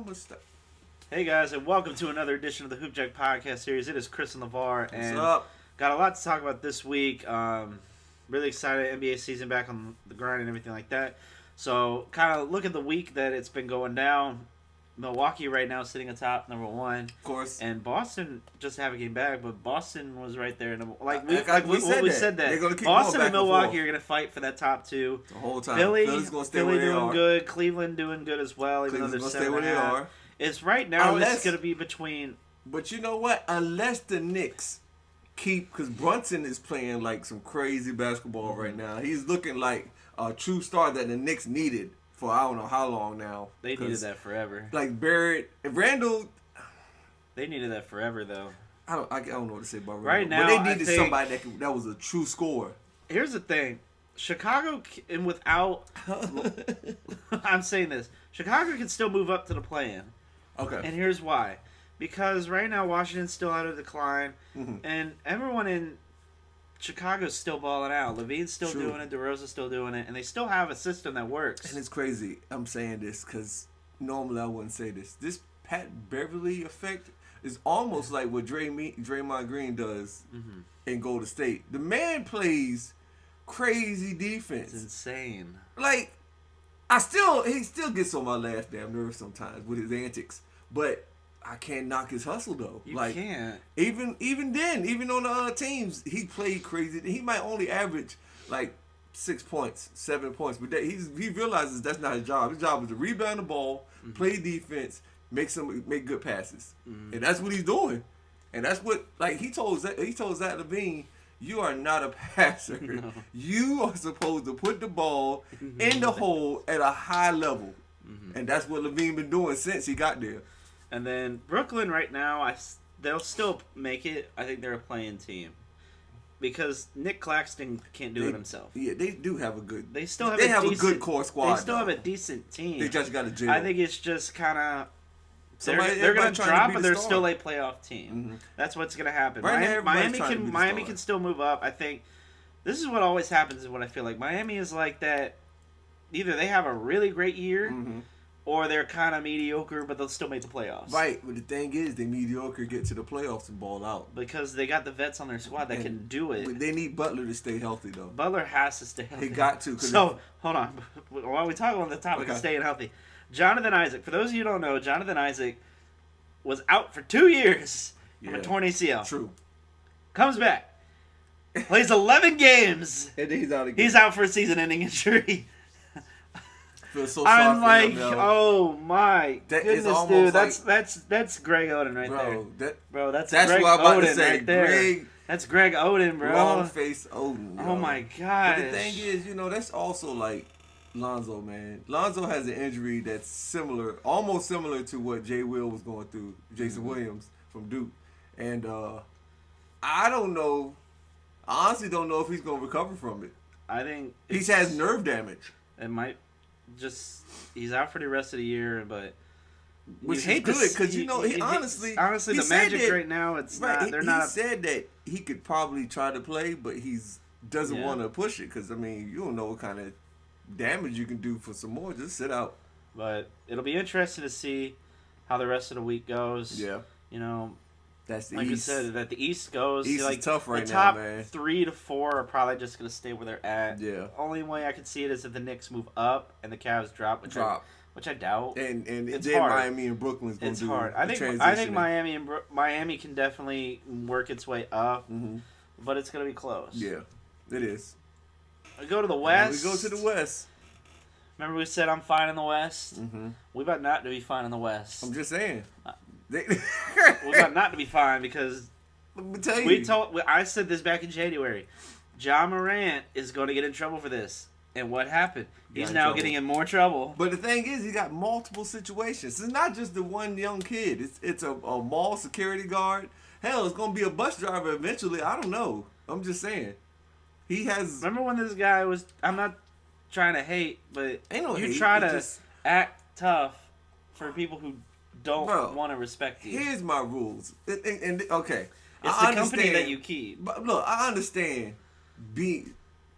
gonna stop. Hey guys, and welcome to another edition of the Hoop Jack Podcast Series. It is Chris and LeVar, and What's up? got a lot to talk about this week. Really excited, NBA season back on the grind and everything like that. So, kind of look at the week that it's been going down. Milwaukee right now sitting atop number one, Of course. and Boston just have a game back, but Boston was right there. We said that. They're gonna keep Boston going and back Milwaukee are going to fight for that top two. the whole time. Philly's gonna stay Philly where they doing are. good. Cleveland doing good as well, even Cleveland's though gonna they're stay where they 7.5. are. It's right now. Unless- It's going to be between. But you know what? Unless the Knicks keep, because Brunson is playing like some crazy basketball right now. He's looking like a true star that the Knicks needed for I don't know how long now. They needed that forever. Like Barrett, Randall. They needed that forever, though. I don't know what to say about Randall. Right now, but they I needed think- somebody that was a true scorer. Here's the thing. Chicago, and without... I'm saying this. Chicago can still move up to the play-in. Okay. And here's why. Because right now, Washington's still out of decline. Mhm. And everyone in Chicago's still balling out. Levine's still True. doing it. DeRozan's still doing it. And they still have a system that works. And it's crazy. I'm saying this because normally I wouldn't say this. This Pat Beverly effect is almost like what Draymond Green does in Golden State. The man plays crazy defense. It's insane. Like, he still gets on my last damn nerves sometimes with his antics. But I can't knock his hustle though. You like, can't. Even then, even on the other teams, he played crazy. He might only average like 6 points, 7 points, but he realizes that's not his job. His job is to rebound the ball, play defense, make good passes, and that's what he's doing. And that's what he told Zach LaVine, you are not a passer. No. You are supposed to put the ball in the hole at a high level, and that's what LaVine been doing since he got there. And then Brooklyn right now, they'll still make it. I think they're a playing team. Because Nick Claxton can't do it himself. Yeah, they do have a good. They still have a good core squad. They still have a decent team. They just got a jail. I think it's just kind of they're Everybody going to trying drop, be but the they're star. still a playoff team. That's what's going to happen. Right now, everybody's trying to be the Miami star. can still move up. I think this is what always happens. Is what I feel like Miami is like that. Either they have a really great year, or they're kind of mediocre, but they'll still make the playoffs. Right, but the thing is, they mediocre get to the playoffs and ball out. Because they got the vets on their squad that can do it. But they need Butler to stay healthy, though. Butler has to stay healthy. He got to. So, hold on. While we talk on the topic of staying healthy, Jonathan Isaac, for those of you who don't know, Jonathan Isaac was out for 2 years from a torn ACL. True. Comes back. Plays 11 games. And then he's out again. He's out for a season-ending injury. Feel so I'm sorry like, for him, oh my That is goodness, almost dude. That's Greg Oden right bro, there. That's that's Greg what I'm about Oden to say. right there. Greg, That's Greg Oden, bro. long face Oden. Oh yo. my gosh. But the thing is, that's also like Lonzo, man. Lonzo has an injury that's almost similar to what Jay Will was going through, Jason Williams from Duke. And I don't know. I honestly don't know if he's going to recover from it. I think He has nerve damage. It might he's out for the rest of the year, but Which you hate is good, to because, see- he honestly the he said Magic that- right now, it's right, not. They're he not. said that he could probably try to play, but doesn't Yeah. want to push it, because, you don't know what kind of damage you can do for some more. Just sit out. But it'll be interesting to see how the rest of the week goes. Yeah. That's the Like East. I said, that the East goes. East like, is tough right the now, top man. 3 to 4 are probably just going to stay where they're at. Yeah. Only way I can see it is if the Knicks move up and the Cavs drop, which I doubt. And It's then hard. Miami and Brooklyn's going It's to do hard. the I think transitioning. Miami can definitely work its way up, Mm-hmm. but it's going to be close. Yeah, it is. We go to the And West. we go to the West. Remember we said I'm fine in the West? Mm-hmm. We about not to be fine in the West. I'm just saying. We about not to be fine because Let me tell you. I said this back in January. Ja Morant is going to get in trouble for this. And what happened? He's now getting in more trouble. But the thing is, he got multiple situations. It's not just the one young kid. It's a mall security guard. Hell, it's going to be a bus driver eventually. I don't know. I'm just saying. He has... Remember when this guy was... I'm not trying to hate, but Ain't no you hate, try it's to just- act tough for people who don't Bro, want to respect you. Here's my rules. And okay. It's I the company understand- that you keep. But look, I understand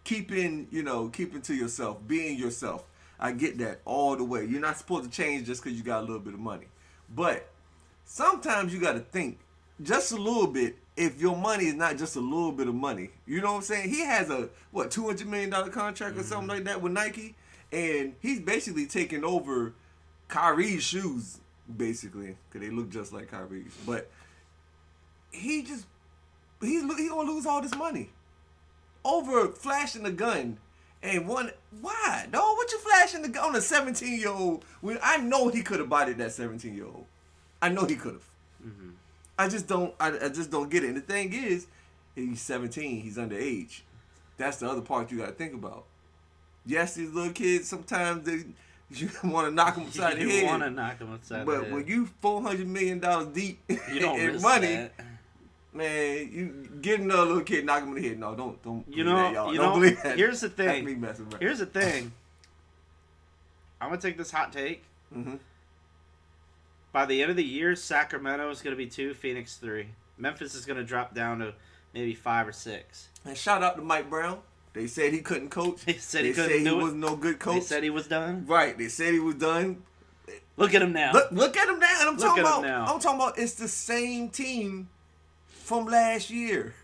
keeping to yourself, being yourself. I get that all the way. You're not supposed to change just because you got a little bit of money. But sometimes you got to think just a little bit if your money is not just a little bit of money. You know what I'm saying? He has a, $200 million contract or something like that with Nike. And he's basically taking over Kyrie's shoes, basically, because they look just like Kyrie's. But he's going to lose all this money over flashing the gun. And why? No, what you flashing the gun on a 17-year-old? When I know he could have bodied that 17-year-old. I know he could have. Mm-hmm. I just don't get it. And the thing is, he's 17. He's underage. That's the other part you got to think about. Yes, these little kids sometimes you want to knock them upside the head. You want to knock them upside the head. But when you $400 million deep you don't in risk money, that. man, you get another little kid, knock him in the head. No, don't. You believe know, that, y'all. you Don't know. believe that. Here's the thing. That's me messing around. Here's the thing. I'm gonna take this hot take. Mm-hmm. By the end of the year, Sacramento is going to be 2, Phoenix 3. Memphis is going to drop down to maybe 5 or 6. And shout out to Mike Brown. They said he couldn't coach. They said he was no good coach. They said he was done. Right. They said he was done. Look at him now. Look at him now. And I'm talking about it's the same team from last year.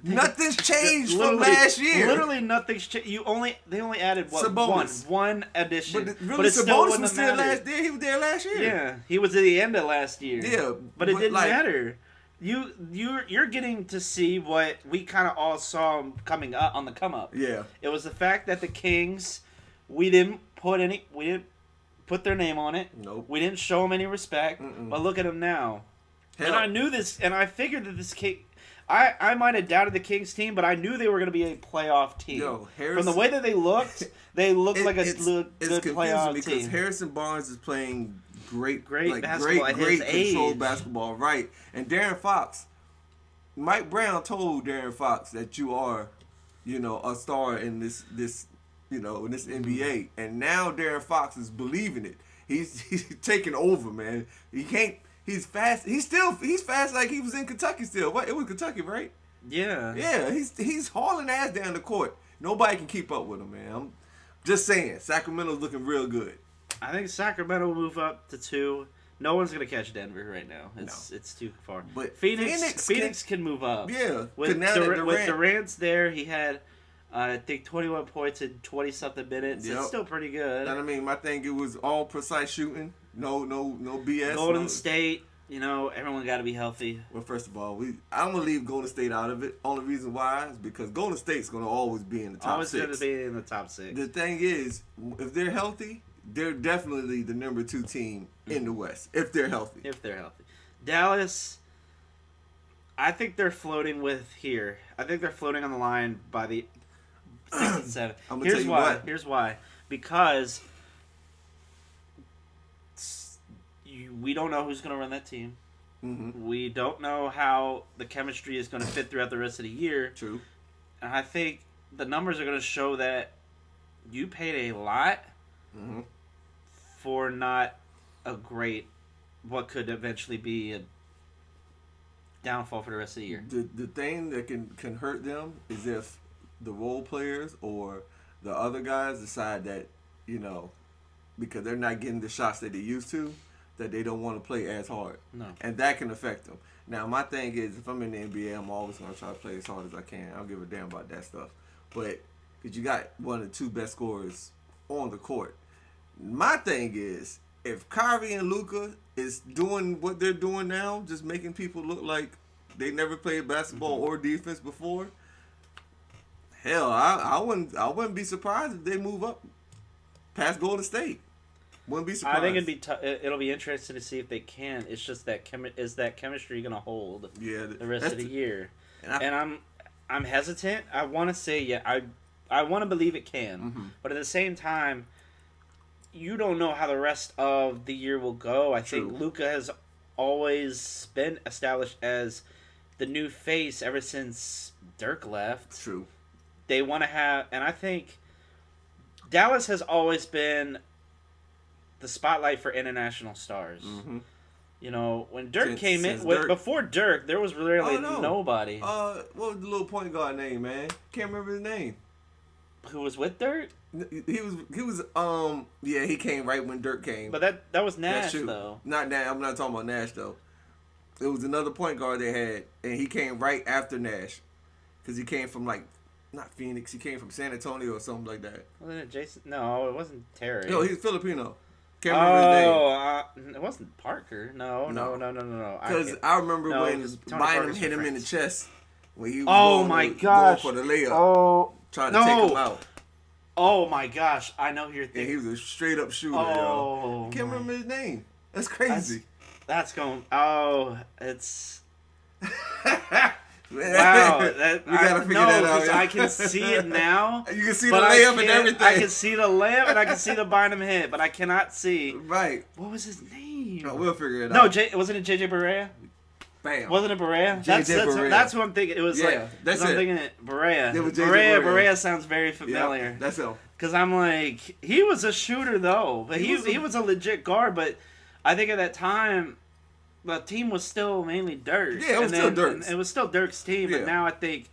Nothing's changed from last year. Literally nothing's changed. They only added one addition. But it's Sabonis was still last year. He was there last year. Yeah, he was at the end of last year. Yeah, but it didn't matter. You're getting to see what we kind of all saw coming up on the come up. Yeah, it was the fact that the Kings, we didn't put their name on it. Nope. We didn't show them any respect. Mm-mm. But look at them now. Hell. And I knew this, and I figured that this King. I might have doubted the Kings team, but I knew they were going to be a playoff team. Yo, from the way that they looked like a good playoff because team. Harrison Barnes is playing great basketball at great his controlled age. basketball, right? And Darren Fox, Mike Brown told Darren Fox that you are, a star in this NBA, and now Darren Fox is believing it. He's taking over, man. He can't. He's fast. He's fast like he was in Kentucky still. What? It was Kentucky, right? Yeah. Yeah. He's hauling ass down the court. Nobody can keep up with him, man. I'm just saying. Sacramento's looking real good. I think Sacramento will move up to 2. No one's gonna catch Denver right now. It's too far. But Phoenix can move up. Yeah. With Durant's there, he had I think 21 points in 20-something minutes. Yep. It's still pretty good. And I mean, my thing, it was all precise shooting. No BS. Golden State, everyone got to be healthy. Well, first of all, I'm gonna leave Golden State out of it. Only reason why is because Golden State's gonna always be in the top 6. Always gonna be in the top 6. The thing is, if they're healthy, they're definitely the number 2 team in the West. If they're healthy. Dallas, I think they're floating here. I think they're floating on the line by the 6 and 7. I'm gonna tell you why. Here's why. Because we don't know who's going to run that team. Mm-hmm. We don't know how the chemistry is going to fit throughout the rest of the year. True. And I think the numbers are going to show that you paid a lot for not what could eventually be a downfall for the rest of the year. The thing that can hurt them is if the role players or the other guys decide that, because they're not getting the shots that they used to, that they don't want to play as hard. No. And that can affect them. Now, my thing is, if I'm in the NBA, I'm always going to try to play as hard as I can. I don't give a damn about that stuff. But, because you got one of the 2 best scorers on the court. My thing is, if Kyrie and Luka is doing what they're doing now, just making people look like they never played basketball or defense before, hell, I wouldn't be surprised if they move up past Golden State. Wouldn't be surprised. I think it'll be interesting to see if they can. It's just that is that chemistry going to hold the rest of the year? And I'm hesitant. I want to say I want to believe it can, but at the same time, you don't know how the rest of the year will go. I think Luka has always been established as the new face ever since Dirk left. True. They want to have, and I think Dallas has always been the spotlight for international stars. Mm-hmm. When Dirk came in, before Dirk, there was really nobody. What was the little point guard name, man? Can't remember his name. Who was with Dirk? He came right when Dirk came. But that was Nash though. Not Nash. I'm not talking about Nash though. It was another point guard they had, and he came right after Nash, because he came from not Phoenix. He came from San Antonio or something like that. Wasn't it Jason? No, it wasn't Terry. No, he's Filipino. Can't remember his name. It wasn't Parker. No. Because I remember when Bynum hit him in the chest when he was going for the layup. Trying to take him out. Oh my gosh, I know who you're thinking. And he was a straight up shooter. I can't remember his name. That's crazy. That's going. Oh, it's. Wow, we gotta figure that out. I can see it now. You can see the layup and everything. I can see the layup and I can see the Bynum hit, but I cannot see. Right. What was his name? Oh, we'll figure it out. No, wasn't it JJ Barea? Bam. Wasn't it Barea? Barea. That's who I'm thinking. It was that's I'm thinking it. Barea. It was Barea. Barea sounds very familiar. Yeah, that's him. Because I'm like, he was a shooter though, but he was a legit guard. But I think at that time, the team was still mainly Dirk. Yeah, it was still Dirk's. It was still Dirk's team, but now I think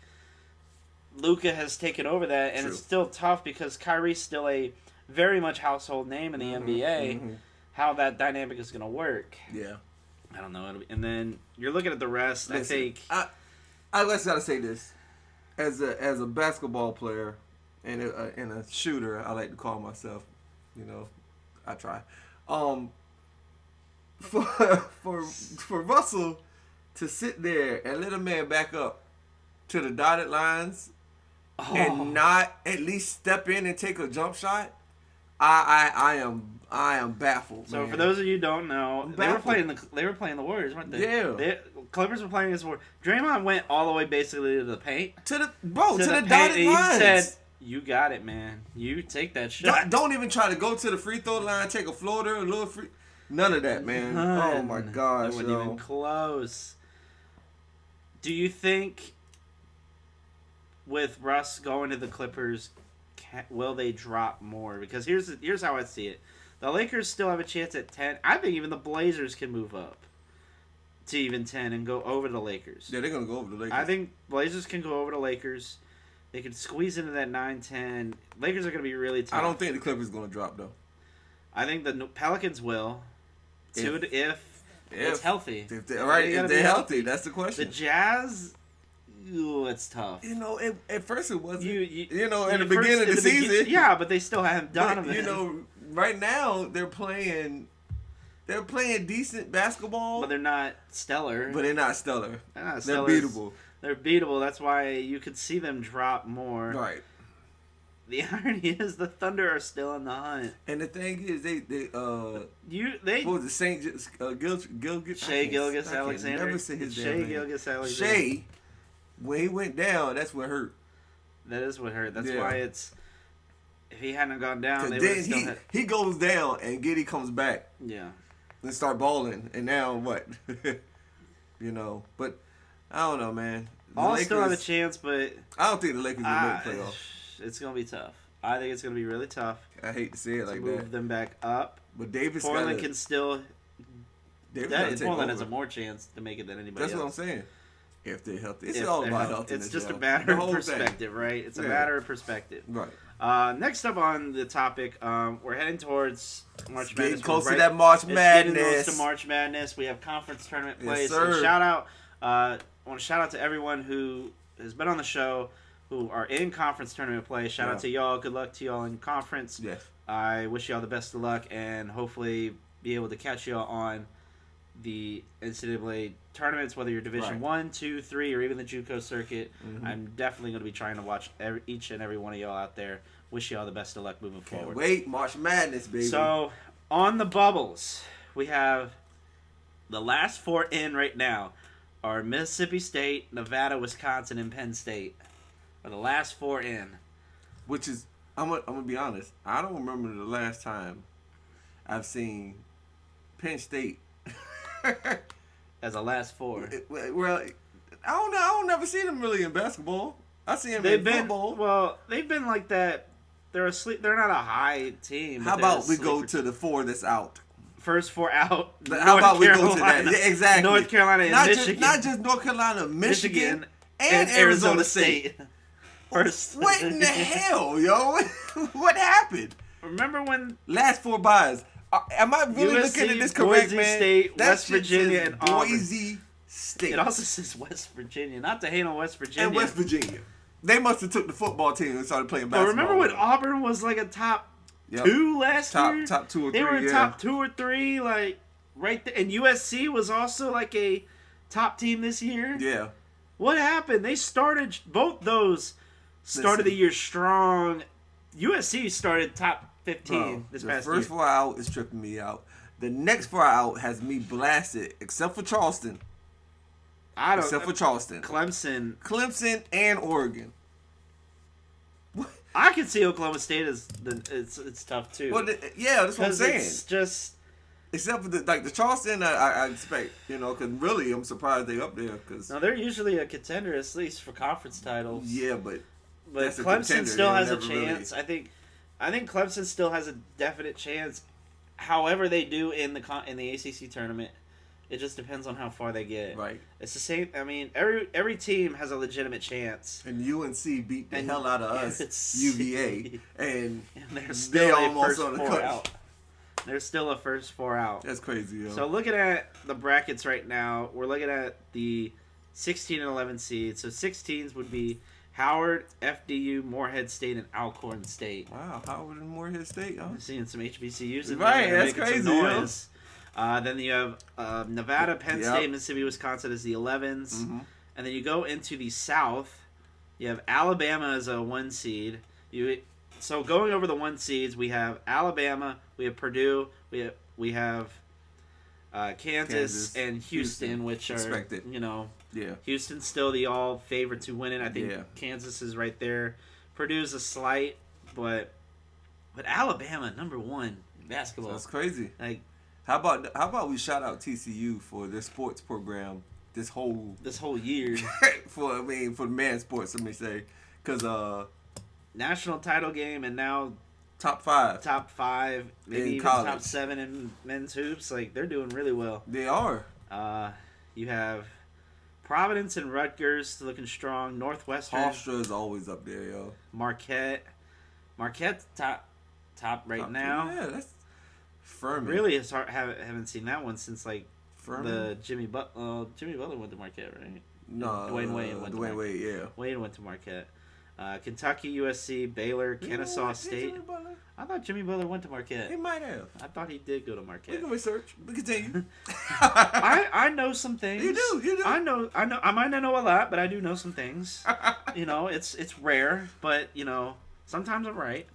Luka has taken over that, and it's still tough because Kyrie's still a very much household name in the NBA. Mm-hmm. How that dynamic is going to work. Yeah. I don't know. And then you're looking at the rest. Listen, I think I just gotta say this: as a basketball player and a shooter, I like to call myself. I try. For Russell to sit there and let a man back up to the dotted lines and not at least step in and take a jump shot, I am baffled. So man. For those of you who don't know, they were playing the Warriors, weren't they? Yeah. Clippers were playing against Warriors. Draymond went all the way basically to the paint. To the dotted lines. He said, "You got it, man. You take that shot. Don't even try to go to the free throw line, take a floater, a little free. None of that, man. Oh my gosh, it wasn't even close." Do you think with Russ going to the Clippers, will they drop more? Because here's how I see it. The Lakers still have a chance at 10. I think even the Blazers can move up to even 10 and go over the Lakers. Yeah, they're going to go over the Lakers. I think Blazers can go over the Lakers. They can squeeze into that 9-10. Lakers are going to be really tough. I don't think the Clippers are going to drop, though. I think the Pelicans will. If it's healthy. If they're healthy, that's the question. The Jazz... Ooh, it's tough. At first it wasn't. In the beginning of the season. Yeah, but they still haven't Donovan. But, right now they're playing decent basketball. But they're not stellar. They're not stellar. They're beatable. They're beatable. That's why you could see them drop more. Right. The irony is the Thunder are still in the hunt. And the thing is, they what was it, Shai Gilgeous-Alexander. Never say his Shai name. Gilgeous-Alexander. Shai, when he went down, that's what hurt. That is what hurt. That's why it's. If he hadn't gone down, they would still had... He goes down and Giddey comes back. Yeah. And start balling, and now what? But I don't know, man. All still have a chance, but I don't think the Lakers will make playoffs. It's gonna be tough. I think it's gonna be really tough. I hate to say it like that. Move them back up. But Portland can still. Portland has over. a more chance to make it than anybody else. That's what I'm saying. If they're healthy, it's all about health. It's just a matter of perspective, right? It's a matter of perspective. Right. Next up on the topic, we're heading towards March Madness. Getting close to that March Madness. Getting close to March Madness. We have conference tournament play. Yes, so sir. shout out. I want to shout out to everyone who has been on the show, who are in conference tournament play. Shout out to y'all. Good luck to y'all in conference. Yes. I wish y'all the best of luck and hopefully be able to catch y'all on the NCAA tournaments, whether you're Division 1, 2, 3, or even the JUCO circuit. Mm-hmm. I'm definitely going to be trying to watch each and every one of y'all out there. Wish y'all the best of luck moving forward. Wait, March Madness, baby. So, on the bubbles, we have the last 4 in right now are Mississippi State, Nevada, Wisconsin, and Penn State. Are the last 4 in. Which is, I'm gonna be honest, I don't remember the last time I've seen Penn State as a last 4. Well, I don't never see them really in basketball. I see them in football. Well, they've been like that. They're not a high team. How about we go to the 4 that's out? First 4 out. How about we go to that? Yeah, exactly. North Carolina and Michigan. Not just North Carolina, Michigan, and Arizona State. Worst. What in the hell, yo? What happened? Remember when Last 4 buys. Am I really USC, looking at this correct, Boise man? State, That West shit Virginia, says and Auburn. Boise State. It also says West Virginia. Not to hate on West Virginia. And West Virginia. They must have took the football team and started playing basketball. But remember when Auburn was like a top 2 last year? Top 2 or 3, They were in top 2 or 3, like, right there. And USC was also like a top team this year. Yeah. What happened? They started, both those started the year strong. USC started top 15 this past year. The first 4 out is tripping me out. The next 4 out has me blasted, except for Charleston. Except for Charleston. Clemson and Oregon. I can see Oklahoma State it's tough too. Well, yeah, that's what I'm saying. It's just except for the Charleston, I expect, because really I'm surprised they up there. Cause no, they're usually a contender at least for conference titles. Yeah, but Clemson still has a chance. Really... I think Clemson still has a definite chance. However, they do in the ACC tournament. It just depends on how far they get. Right. It's the same. I mean, every team has a legitimate chance. And UNC beat the hell out of us, UVA, and they're still almost on the cut out. They're still a first 4 out. That's crazy, yo. So looking at the brackets right now, we're looking at the 16 and 11 seeds. So 16s would be Howard, FDU, Morehead State, and Alcorn State. Wow, Howard and Morehead State, huh? I'm seeing some HBCUs in right, there. That's crazy, noise. Then you have Nevada, Penn State, Mississippi, Wisconsin as the 11s. Mm-hmm. And then you go into the South. You have Alabama as a 1 seed. So going over the 1 seeds, we have Alabama, we have Purdue, we have Kansas and Houston, which are expected. Houston's still the all favorite to win it. I think Kansas is right there. Purdue's a slight, but Alabama #1 basketball. That's crazy. Like, how about we shout out TCU for their sports program this whole year for the man sports, let me say, because national title game and now top 5, maybe even top 7 in men's hoops. Like, they're doing really well. They are. You have Providence and Rutgers looking strong. Northwestern. Hofstra is always up there, yo. Marquette top right now. Yeah, that's Furman. Really, it's hard. Haven't seen that one since like Furman? the Jimmy Butler. Jimmy Butler went to Marquette, right? No, Dwayne Wade went to Marquette. Wade, yeah. Wade went to Marquette. Kentucky, USC, Baylor, Kennesaw State. I thought Jimmy Butler went to Marquette. He might have. I thought he did go to Marquette. We can research. We continue. I know some things. You do. I know. I might not know a lot, but I do know some things. It's rare, but sometimes I'm right.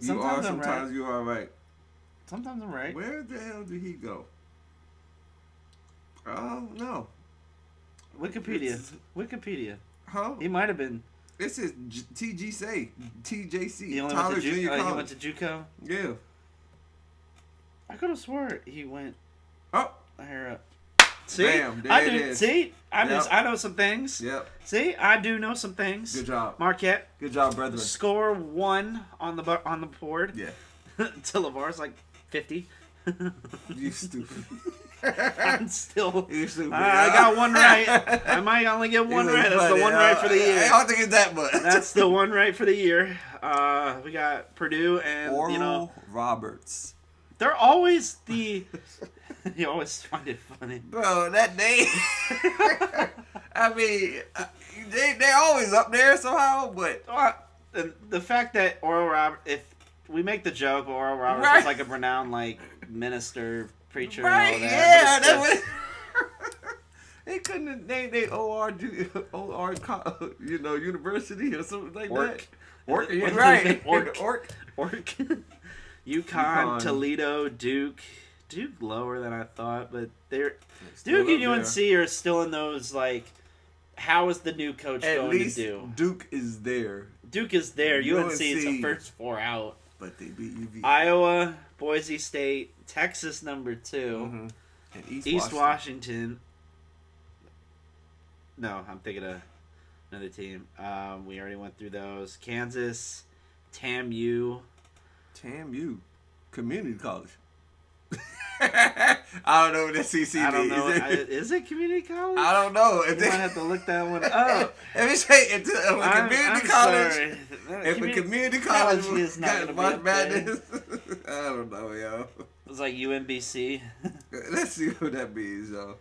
Sometimes you are right. Sometimes I'm right. Where the hell did he go? Oh no. Wikipedia. Huh? He might have been. This is TGC. He only went to He went to JUCO. Yeah. I could have swore he went. Oh. Higher up. See, bam, there I it do. is. See, I know some things. Yep. See, I do know some things. Good job, Marquette. Good job, brethren. Score 1 on the board. Yeah. To LeVar's like 50. You stupid. I'm still. You stupid. I got 1 right. I might only get 1 right. That's the 1 right for the year. I don't think it's that much. That's the 1 right for the year. We got Purdue and Oral Roberts. They're always the. You always find it funny, bro. That name. I mean, they're always up there somehow, but the fact that Oral Roberts, if we make the joke, Oral Roberts is like a renowned minister, preacher, and all that. Yeah, that was. They couldn't have named they OR, university or something like that. Orc, right? Orc. UConn, Toledo, Duke lower than I thought, but Duke and UNC are still in those how is the new coach going to do? Duke is there. UNC is the first 4 out. But they beat UVA. Iowa, Boise State, Texas #2, mm-hmm. And East Washington. No, I'm thinking of another team. We already went through those. Kansas, TAMU. Community college. I don't know what the CC I don't know. means. Is it community college? I don't know. You might have to look that one up. If it's if a community college, sorry. if a community college is not got gonna March be up there. Madness, I don't know, yo. It's like UMBC. Let's see what that means, yo.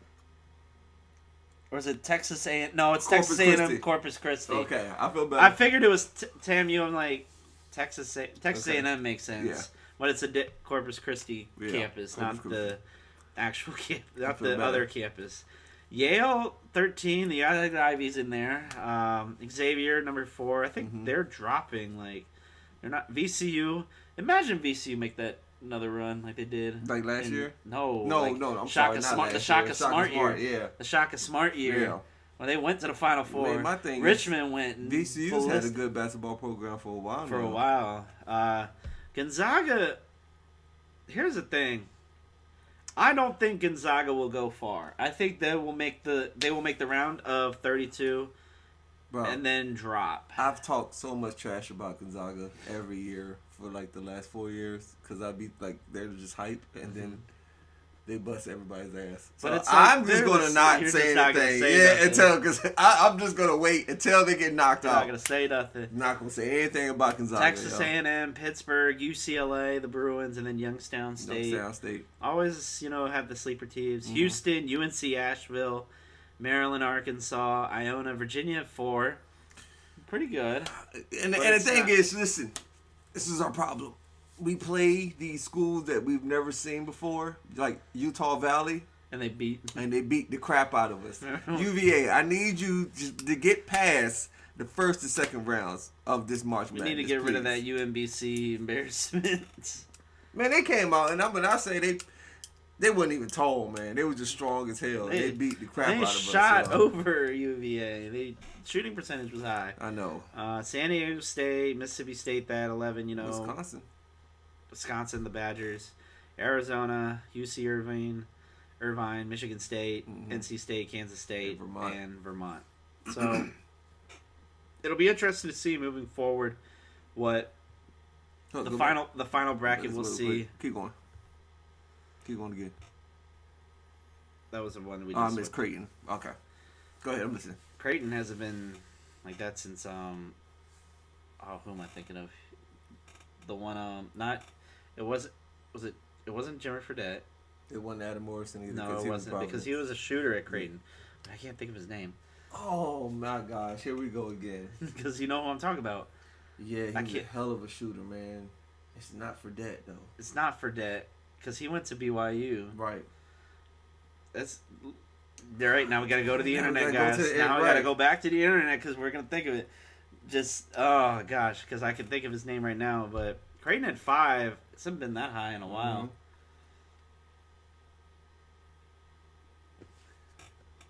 Or is it Texas A&M? No, it's Corpus Texas A&M Christi. Corpus Christi. Okay, I feel better. I figured it was TAMU. I'm like, Texas Okay. A&M makes sense. Yeah. But it's a Corpus Christi campus, Corpus not Christi. the actual campus, not feel the better. other campus. Yale 13, the Ivy's in there. Xavier number 4. I think they're dropping. Like they're not VCU. Imagine VCU make that another run like they did Like last year? No, No, like no, I'm Shaka sorry, not Smart, last the Shaka year. Smart year. Yeah. The Shaka Smart year. Yeah. When they went to the Final Four. Man, my thing Richmond went VCU's had a ballistic good basketball program for a while for now. a while. Gonzaga. Here's the thing. I don't think Gonzaga will go far. I think they will make the round of 32 Bro, and then drop. I've talked so much trash about Gonzaga every year for like the last 4 years because I'd be like, they're just hype and then they bust everybody's ass. So But it's like I'm just they're going to the- not you're say just not gonna anything. say Yeah, nothing. until, because I'm just going to wait until they get knocked I'm out. not gonna say nothing. Not going to say anything about Gonzaga. Texas yo. A&M, Pittsburgh, UCLA, the Bruins, and then Youngstown State. Youngstown State. Always, have the sleeper teams. Houston, UNC Asheville, Maryland, Arkansas, Iona, Virginia at 4. Pretty good. And But the it's thing not- is, listen, this is our problem. We play these schools that we've never seen before, like Utah Valley, And they beat. and they beat the crap out of us. UVA, I need you to get past the first and second rounds of this March We Madness. need to get rid of please. that UMBC embarrassment. Man, they came out, and I say they wasn't even tall, man. They were just strong as hell. They beat the crap They out of shot us. yo. over UVA. The shooting percentage was high. I know. San Diego State, Mississippi State, that 11. Wisconsin, the Badgers, Arizona, UC Irvine, Michigan State, NC State, Kansas State, and Vermont. So it'll be interesting to see moving forward what the final bracket we'll see. Keep going. Keep going again. That was the one we I just miss Creighton. Okay. Go ahead, I'm listening. Creighton hasn't been like that since who am I thinking of? The one it wasn't Jimmer Fredette. It wasn't Adam Morrison either. No, it wasn't because he was a shooter at Creighton. I can't think of his name. Oh my gosh, here we go again. Because you know who I'm talking about. Yeah, he was a hell of a shooter, man. It's not Fredette though. It's not Fredette because he went to BYU. Right. That's right. Now we got to go to the internet, we guys. gotta Now we got to go back to the internet because we're gonna think of it. Just oh gosh, because I can think of his name right now, but Creighton at 5. It's hasn't been that high in a while.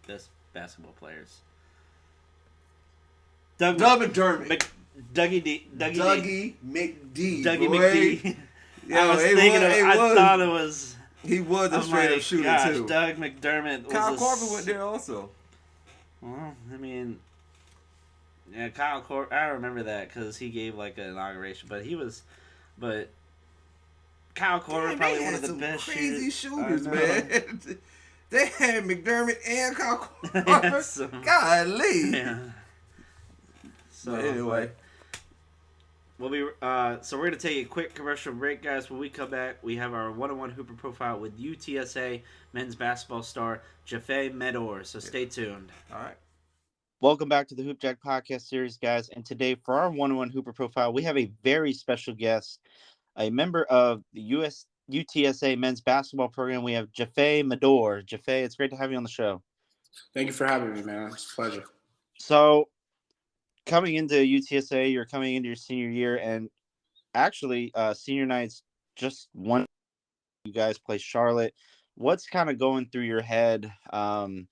This basketball players. Doug McDermott. Dougie McD. Dougie boy. McD. Yo, I was thinking I thought it was. He was a straight up shooter gosh, too. Doug McDermott was Kyle Korver went there also. Well, I mean, yeah, Kyle Korver. I remember that because he gave like an inauguration, but Kyle Korver probably one of the best crazy shooters, I know. man. They had McDermott and Kyle Korver. Golly. Yeah. So But anyway. We'll be so we're gonna take a quick commercial break, guys. When we come back, we have our one-on-one Hooper profile with UTSA men's basketball star Japhet Medor. So stay tuned. All right. Welcome back to the Hoop Jack podcast series, guys. And today, for our one-on-one Hooper profile, we have a very special guest, a member of the UTSA men's basketball program. We have Japhet Medor. Japhet, it's great to have you on the show. Thank you for having me, man. It's a pleasure. So, coming into UTSA, you're coming into your senior year, and actually, senior night's just one. You guys play Charlotte. What's kind of going through your head, kind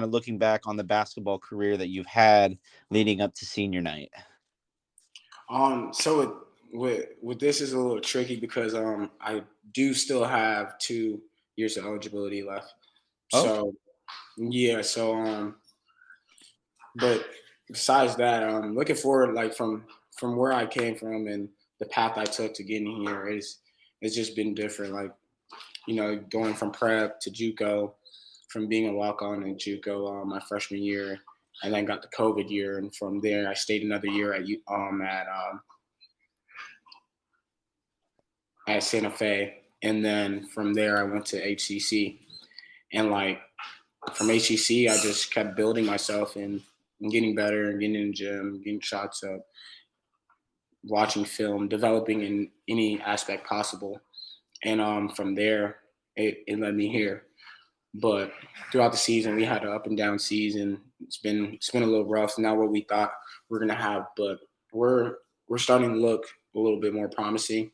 of looking back on the basketball career that you've had leading up to senior night? So with this is a little tricky because I do still have 2 years of eligibility left. Oh. So yeah, but besides that, looking forward, like from where I came from and the path I took to getting here, it's just been different. Like going from prep to JUCO, from being a walk-on in JUCO my freshman year, and then got the COVID year, and from there I stayed another year at Santa Fe, and then from there I went to HCC, and like from HCC I just kept building myself and getting better and getting in the gym, getting shots up, watching film, developing in any aspect possible, and from there it led me here. But throughout the season, we had an up and down season. It's been a little rough. Not what we thought we are gonna have, but we're starting to look a little bit more promising,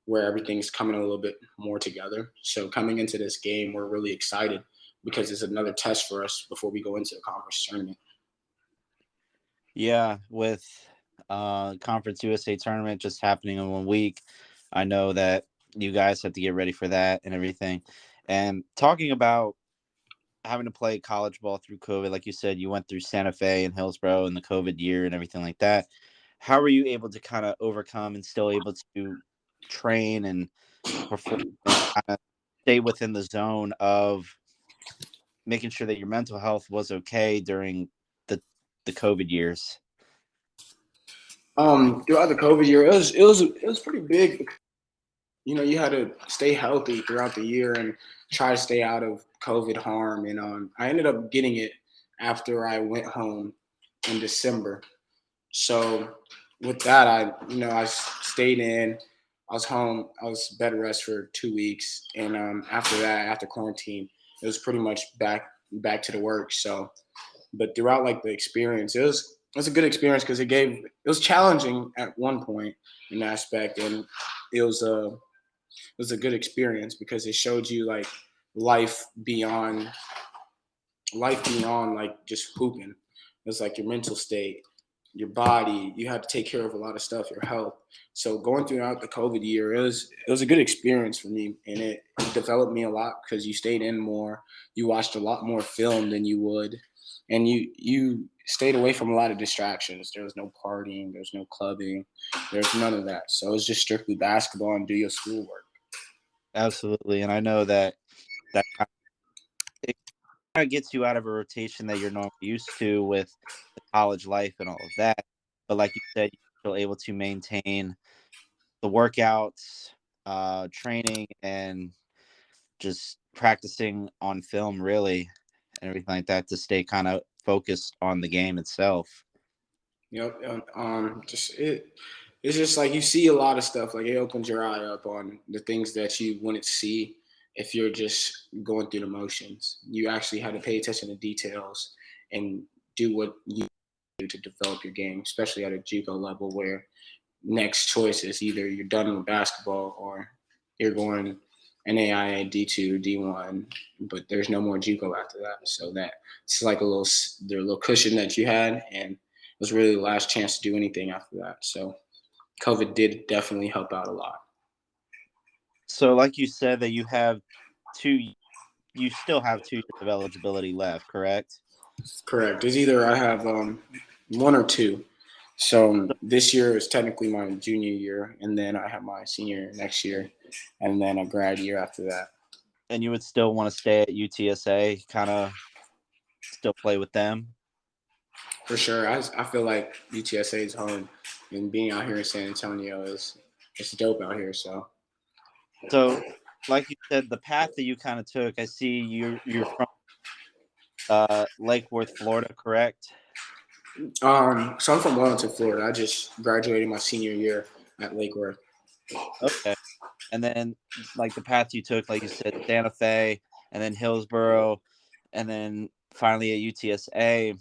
where everything's coming a little bit more together. So coming into this game, we're really excited because it's another test for us before we go into the conference tournament. Yeah, with Conference USA tournament just happening in 1 week, I know that you guys have to get ready for that and everything. And talking about having to play college ball through COVID, like you said, you went through Santa Fe and Hillsborough in the COVID year and everything like that. How were you able to kind of overcome and still able to train and perform and kind of stay within the zone of making sure that your mental health was okay during the COVID years? Throughout the COVID year, it was pretty big. You had to stay healthy throughout the year and try to stay out of COVID harm. And I ended up getting it after I went home in December. So with that, I stayed in. I was home. I was bed rest for 2 weeks, and after that, after quarantine, it was pretty much back to the work. So, but throughout like the experience, it was a good experience because it was challenging at one point in aspect, and it was a good experience because it showed you like life beyond like just hooping. It was like your mental state, your body. You had to take care of a lot of stuff, your health. So going throughout the COVID year, it was a good experience for me, and it developed me a lot because you stayed in more, you watched a lot more film than you would, and you stayed away from a lot of distractions. There was no partying, there was no clubbing, there's none of that. So it was just strictly basketball and do your schoolwork. Absolutely. And I know that it kind of gets you out of a rotation that you're not used to with the college life and all of that. But like you said, you're still able to maintain the workouts, training, and just practicing on film, really, and everything like that to stay kind of focused on the game itself. Yep. It's just like you see a lot of stuff. Like it opens your eye up on the things that you wouldn't see if you're just going through the motions. You actually have to pay attention to details and do what you do to develop your game, especially at a JUCO level where next choice is either you're done with basketball or you're going NAIA D2, D1, but there's no more JUCO after that. So that it's like a little cushion that you had, and it was really the last chance to do anything after that. So COVID did definitely help out a lot. So, like you said, that you still have 2 years of eligibility left, correct? Correct. It's either I have one or two. So this year is technically my junior year, and then I have my senior year next year, and then a grad year after that. And you would still want to stay at UTSA, kind of still play with them? For sure. I feel like UTSA is home, and being out here in San Antonio it's dope out here. So like you said, the path that you kind of took, I see you're from Lake Worth, Florida, correct? so I'm from Wellington, Florida. I just graduated my senior year at Lake Worth. Okay. And then, like, the path you took, like you said, Santa Fe, and then Hillsborough, and then finally at UTSA.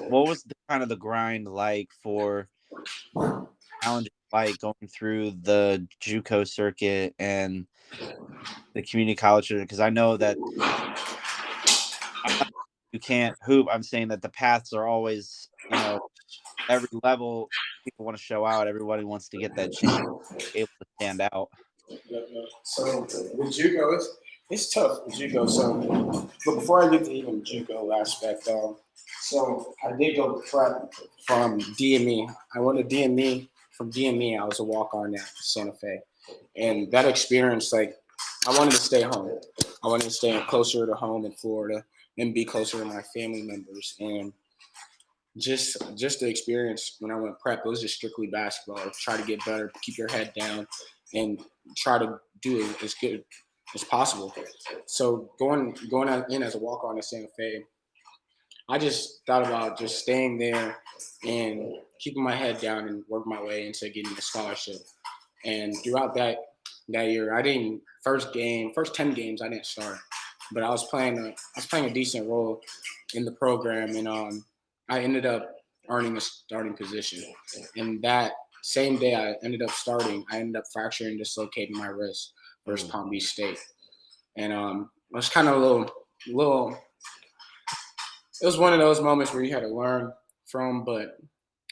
What was the grind like for challenges like going through the JUCO circuit and the community college circuit? Because I know that you can't hoop. I'm saying that the paths are always, every level people want to show out. Everybody wants to get that chance to be able to stand out. So with JUCO, it's tough with JUCO. So, but before I get to even JUCO aspect, so I did go prep from DME. I went to DME. From DME, I was a walk-on at Santa Fe, and that experience, like I wanted to stay home. I wanted to stay closer to home in Florida and be closer to my family members. And just the experience when I went prep, it was just strictly basketball. Try to get better, keep your head down, and try to do it as good as possible. So going in as a walk-on at Santa Fe, I just thought about just staying there and keeping my head down and work my way into getting a scholarship. And throughout that year, I didn't first 10 games I didn't start, but I was playing a decent role in the program, and I ended up earning a starting position. And that same day I ended up starting, I ended up fracturing and dislocating my wrist versus Palm Beach State. And it was kind of a little. It was one of those moments where you had to learn from, but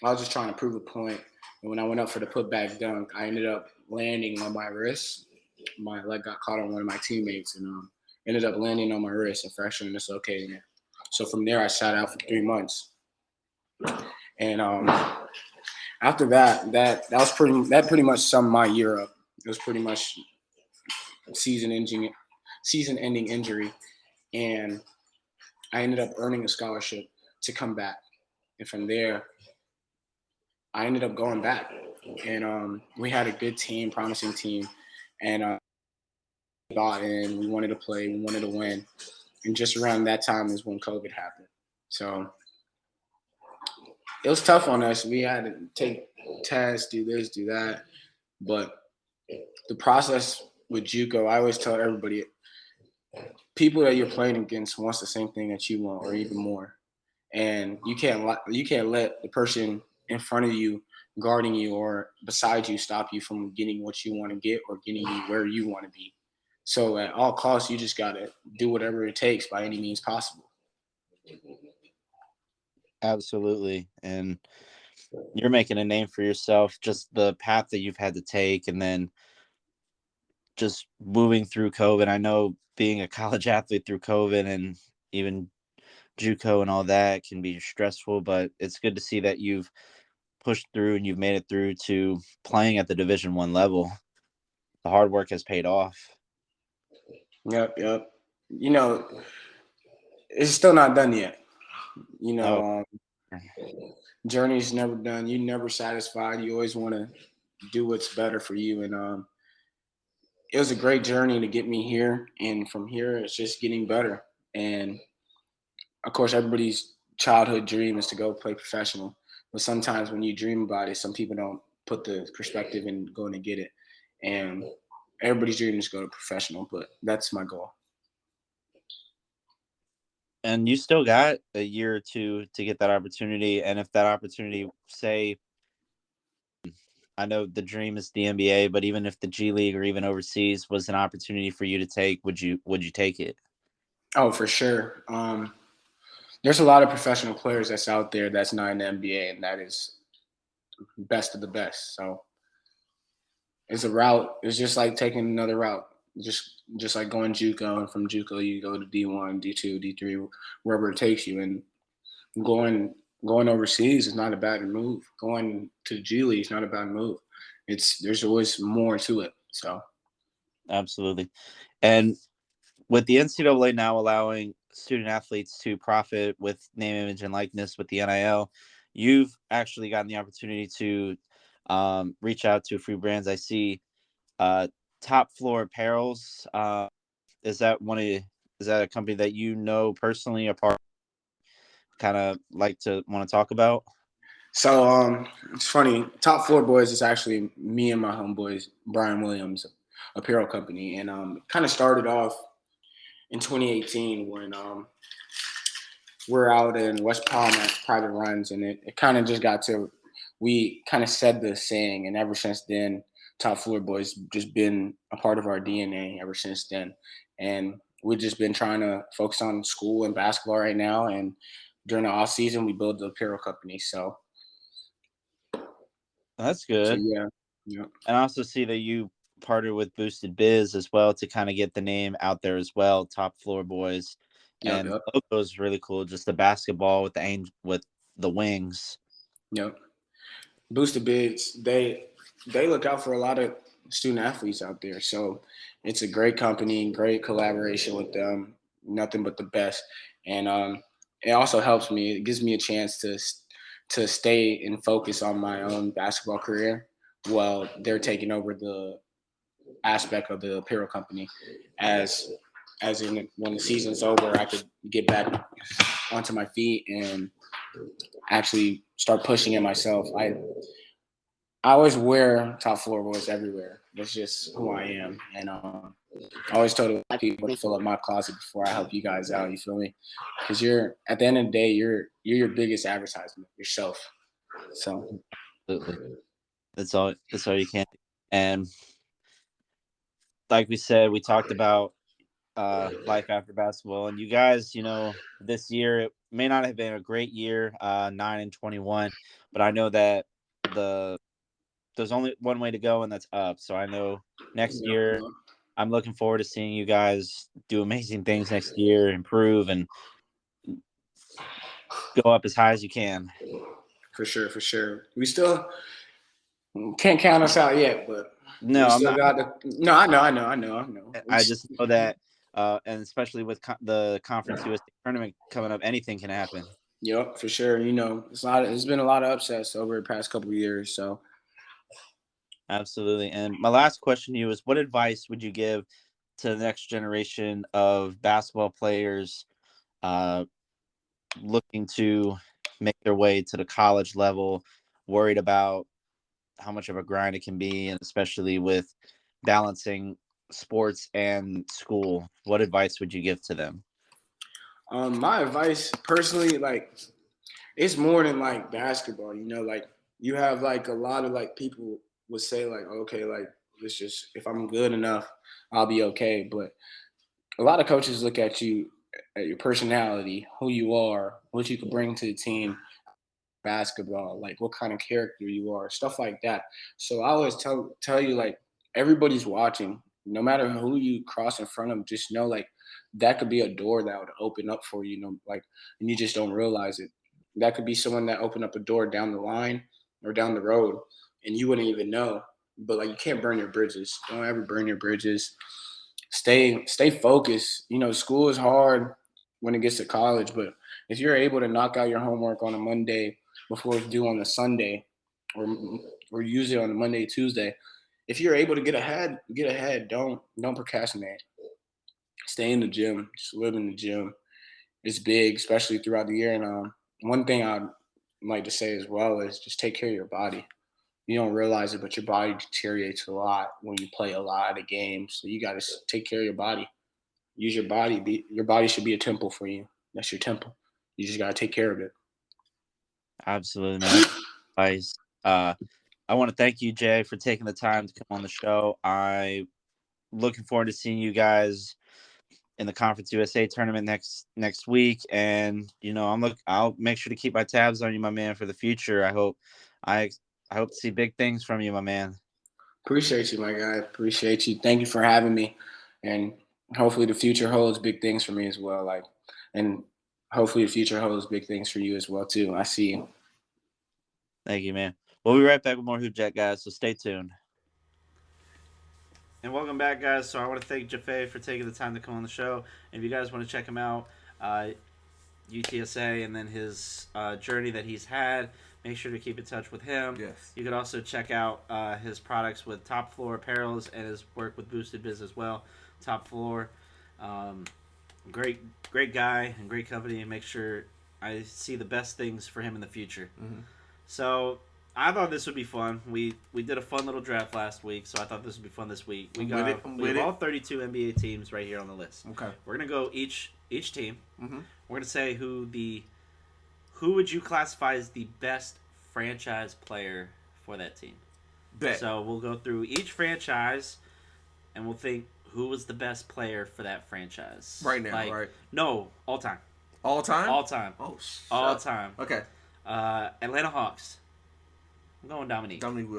I was just trying to prove a point. And when I went up for the putback dunk, I ended up landing on my wrist. My leg got caught on one of my teammates, and ended up landing on my wrist and fracturing and dislocating it. So from there, I sat out for 3 months. And after that pretty much summed my year up. It was pretty much season-ending injury, and I ended up earning a scholarship to come back. And from there, I ended up going back. And we had a good team, promising team, and got in. We wanted to play, we wanted to win. And just around that time is when COVID happened. So it was tough on us. We had to take tests, do this, do that. But the process with JUCO, I always tell everybody, people that you're playing against wants the same thing that you want, or even more. And you can't let the person in front of you, guarding you or beside you, stop you from getting what you want to get or getting you where you want to be. So at all costs, you just got to do whatever it takes by any means possible. Absolutely. And you're making a name for yourself, just the path that you've had to take, and then just moving through COVID. I know being a college athlete through COVID and even JUCO and all that can be stressful, but it's good to see that you've pushed through and you've made it through to playing at the Division I level. The hard work has paid off. Yep. It's still not done yet. Journey's never done. You're never satisfied. You always want to do what's better for you. And it was a great journey to get me here. And from here, it's just getting better. And of course, everybody's childhood dream is to go play professional. But sometimes when you dream about it, some people don't put the perspective in going to get it. And everybody's dream is to go to professional, but that's my goal. And you still got a year or two to get that opportunity. And if that opportunity, say, I know the dream is the NBA, but even if the G League or even overseas was an opportunity for you to take, would you take it? Oh, for sure. There's a lot of professional players that's out there that's not in the NBA, and that is best of the best. So it's a route. It's just like taking another route. Just like going JUCO, and from JUCO you go to D1, D2, D3, wherever it takes you. And going overseas is not a bad move. Going to the G League is not a bad move. There's always more to it. So absolutely. And with the NCAA now allowing student athletes to profit with name, image, and likeness with the NIL, you've actually gotten the opportunity to reach out to a few brands. I see Top Floor Apparels. Is that a company that you know personally, or part kind of want to talk about? So it's funny. Top Floor Boys is actually me and my homeboys, Brian Williams, apparel company, and kind of started off in 2018 when we're out in West Palm at private runs, and it kind of just got to, we kind of said the saying, and ever since then, Top Floor Boys just been a part of our DNA ever since then. And we've just been trying to focus on school and basketball right now, and during the off season, we build the apparel company. So that's good. So, yeah. And I also see that you partnered with Boosted Biz as well to kind of get the name out there as well. Top Floor Boys, and the logo is really cool. Just the basketball with the wings. Yep. Boosted Biz, they look out for a lot of student athletes out there. So it's a great company, great collaboration with them, nothing but the best. And it also helps me. It gives me a chance to stay and focus on my own basketball career while they're taking over the aspect of the apparel company. As as in when the season's over, I could get back onto my feet and actually start pushing it myself. I always wear top floor boys everywhere. That's just who I am. And I always told people to fill up my closet before I help you guys out. You feel me? Because you're at the end of the day, you're your biggest advertisement yourself. So Absolutely. That's all. That's all you can do. And like we said, we talked about life after basketball, and you guys, this year it may not have been a great year, 9-21, but I know that there's only one way to go, and that's up. So I know next year, I'm looking forward to seeing you guys do amazing things next year, improve, and go up as high as you can. for sure. We still can't count us out yet, but No, we I'm still not. got the. No, I know. I just know that, and especially with the Conference USA tournament coming up, anything can happen. Yep, for sure. It's been a lot of upsets over the past couple of years. So Absolutely. And my last question to you is, what advice would you give to the next generation of basketball players looking to make their way to the college level, worried about how much of a grind it can be, and especially with balancing sports and school? What advice would you give to them? my advice personally, like it's more than like basketball. Like you have like a lot of like people would say like, okay, like it's just if I'm good enough, I'll be okay. But a lot of coaches look at you, at your personality, who you are, what you can bring to the team, basketball, like what kind of character you are, stuff like that. So I always tell you like everybody's watching. No matter who you cross in front of, just know like that could be a door that would open up for you, like and you just don't realize it. That could be someone that opened up a door down the line or down the road and you wouldn't even know. But like you can't burn your bridges. Don't ever burn your bridges. Stay focused. School is hard when it gets to college, but if you're able to knock out your homework on a Monday before it's due on a Sunday, or use it on a Monday, Tuesday. If you're able to get ahead, get ahead. Don't procrastinate. Stay in the gym. Just live in the gym. It's big, especially throughout the year. And one thing I'd like to say as well is just take care of your body. You don't realize it, but your body deteriorates a lot when you play a lot of games. So you got to take care of your body. Use your body. Your body should be a temple for you. That's your temple. You just got to take care of it. Absolutely, man. Advice. I want to thank you, Jay, for taking the time to come on the show. I looking forward to seeing you guys in the Conference USA tournament next week, and I'll make sure to keep my tabs on you, my man, for the future. I hope to see big things from you, my man. Appreciate you, my guy. Appreciate you. Thank you for having me, and hopefully the future holds big things for me as well. And hopefully the future holds big things for you as well too. I see you. Thank you, man. We'll be right back with more Hoop Jack, guys, so stay tuned. And welcome back, guys. So I want to thank Japhet for taking the time to come on the show. And if you guys want to check him out, UTSA and then his journey that he's had, make sure to keep in touch with him. Yes. You can also check out his products with Top Floor Apparels and his work with Boosted Biz as well. Top Floor, great guy and great company. And make sure I see the best things for him in the future. Mm-hmm. So I thought this would be fun. We did a fun little draft last week, so I thought this would be fun this week. We have all 32 NBA teams right here on the list. Okay. We're gonna go each team. Mm-hmm. We're gonna say who would you classify as the best franchise player for that team. Bet. So we'll go through each franchise, and we'll think who was the best player for that franchise Right now, right? No, all time. All time. All time. Oh, all time. Okay. Atlanta Hawks. I'm going Dominique. Dominique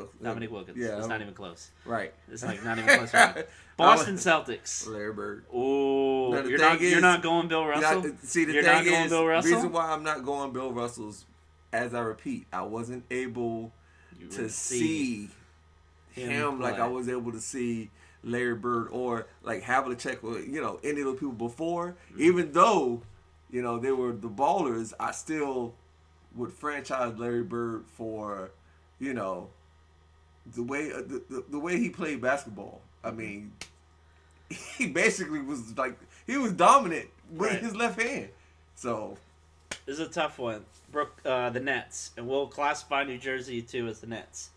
Wilkins. Yeah, it's not even close. Right. It's like not even close. Right. Boston Celtics. Larry Bird. Oh, No, you're not going Bill Russell. The you're thing not going is, Bill Russell? reason why I'm not going Bill Russell's, as I repeat, I wasn't able to see him like I was able to see Larry Bird or like Havlicek or any of those people before. Even though they were the ballers, I still would franchise Larry Bird for the way the way he played basketball. I mean, he basically was like he was dominant with his left hand. So this is a tough one. The Nets, and we'll classify New Jersey too as the Nets.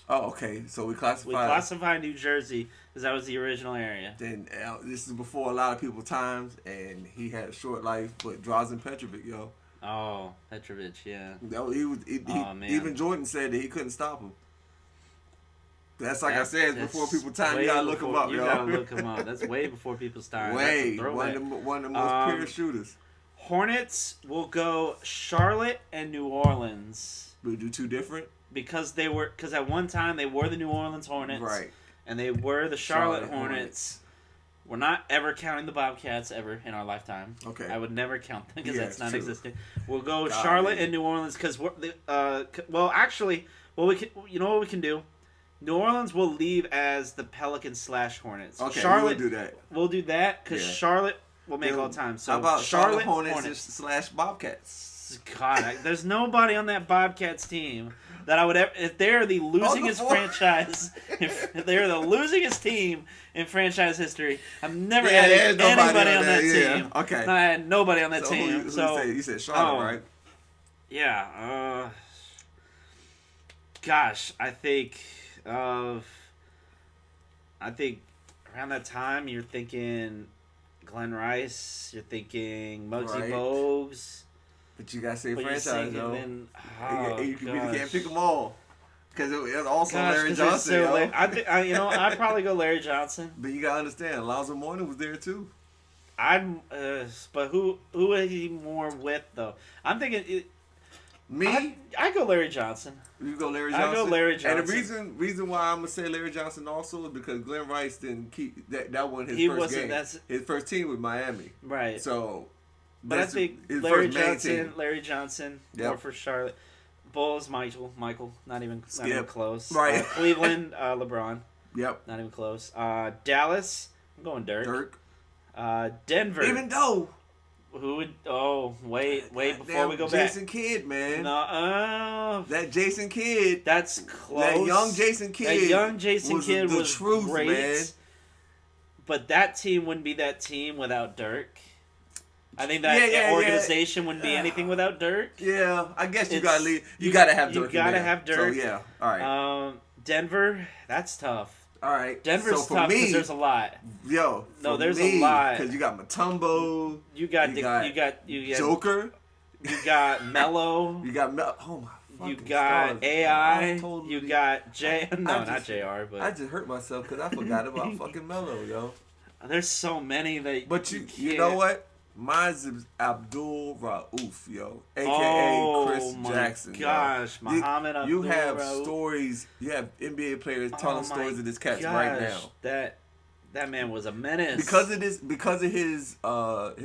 Oh, okay. So we classify New Jersey because that was the original area. Then this is before a lot of people's times, and he had a short life. But Drazen Petrovic, yo. Oh, Petrovic, yeah. Even Jordan said that he couldn't stop him. That's like I said, it's before people's time. You gotta look him up, yo. You gotta look him up. That's way before people's time. Way one of the most pure shooters. Hornets will go Charlotte and New Orleans. We do two different because at one time they were the New Orleans Hornets, right? And they were the Charlotte Hornets. We're not ever counting the Bobcats ever in our lifetime. Okay, I would never count them because that's non-existent. We'll go Charlotte and New Orleans because we can do. New Orleans will leave as the Pelicans / Hornets. Okay, Charlotte, we'll do that because Charlotte will make all time. So how about Charlotte Hornets / Bobcats? God, there's nobody on that Bobcats team that I would ever. If they're the losingest franchise, if they're the losingest team in franchise history, I've never had anybody on that team. Okay, I had nobody on that team. You said Charlotte, right? Yeah. Gosh, I think around that time you're thinking Glenn Rice, you're thinking Muggsy Bogues. But you gotta say franchise, though. You can't pick them all. Because it was also Larry Johnson. I'd probably go Larry Johnson. But you gotta understand, Lonzo Mourning was there too. But who is he more with though? I'm thinking. I go Larry Johnson. You go Larry Johnson? I go Larry Johnson. And the reason why I'm going to say Larry Johnson also is because Glenn Rice didn't keep that one his first game. His first team with Miami. Right. So, but I think Larry Johnson, more for Charlotte. Bulls, Michael, not even close. Right. Cleveland, LeBron. Yep. Not even close. Dallas, I'm going Dirk. Denver. Even though. Who would? Oh, wait! Before we go back, Jason Kidd, man. No, that Jason Kidd. That's close. That young Jason Kidd was truth, great. Man. But that team wouldn't be that team without Dirk. I think that organization wouldn't be anything without Dirk. Yeah, I guess you gotta leave. You gotta have Dirk. You gotta have Dirk. So yeah, all right. Denver, that's tough. All right, Denver's tough because there's a lot. There's a lot because you got Mutombo. You got Joker. You got Melo. You got Oh my. You got AI. You got J. No, not JR. But I just hurt myself because I forgot about fucking Melo, yo. There's so many that. But you know what? Mine's Abdul Rauf, yo, aka Chris Jackson. Gosh, Muhammad Abdul You have Rauf. stories. You have NBA players telling stories of this cat right now. That man was a menace. Because of his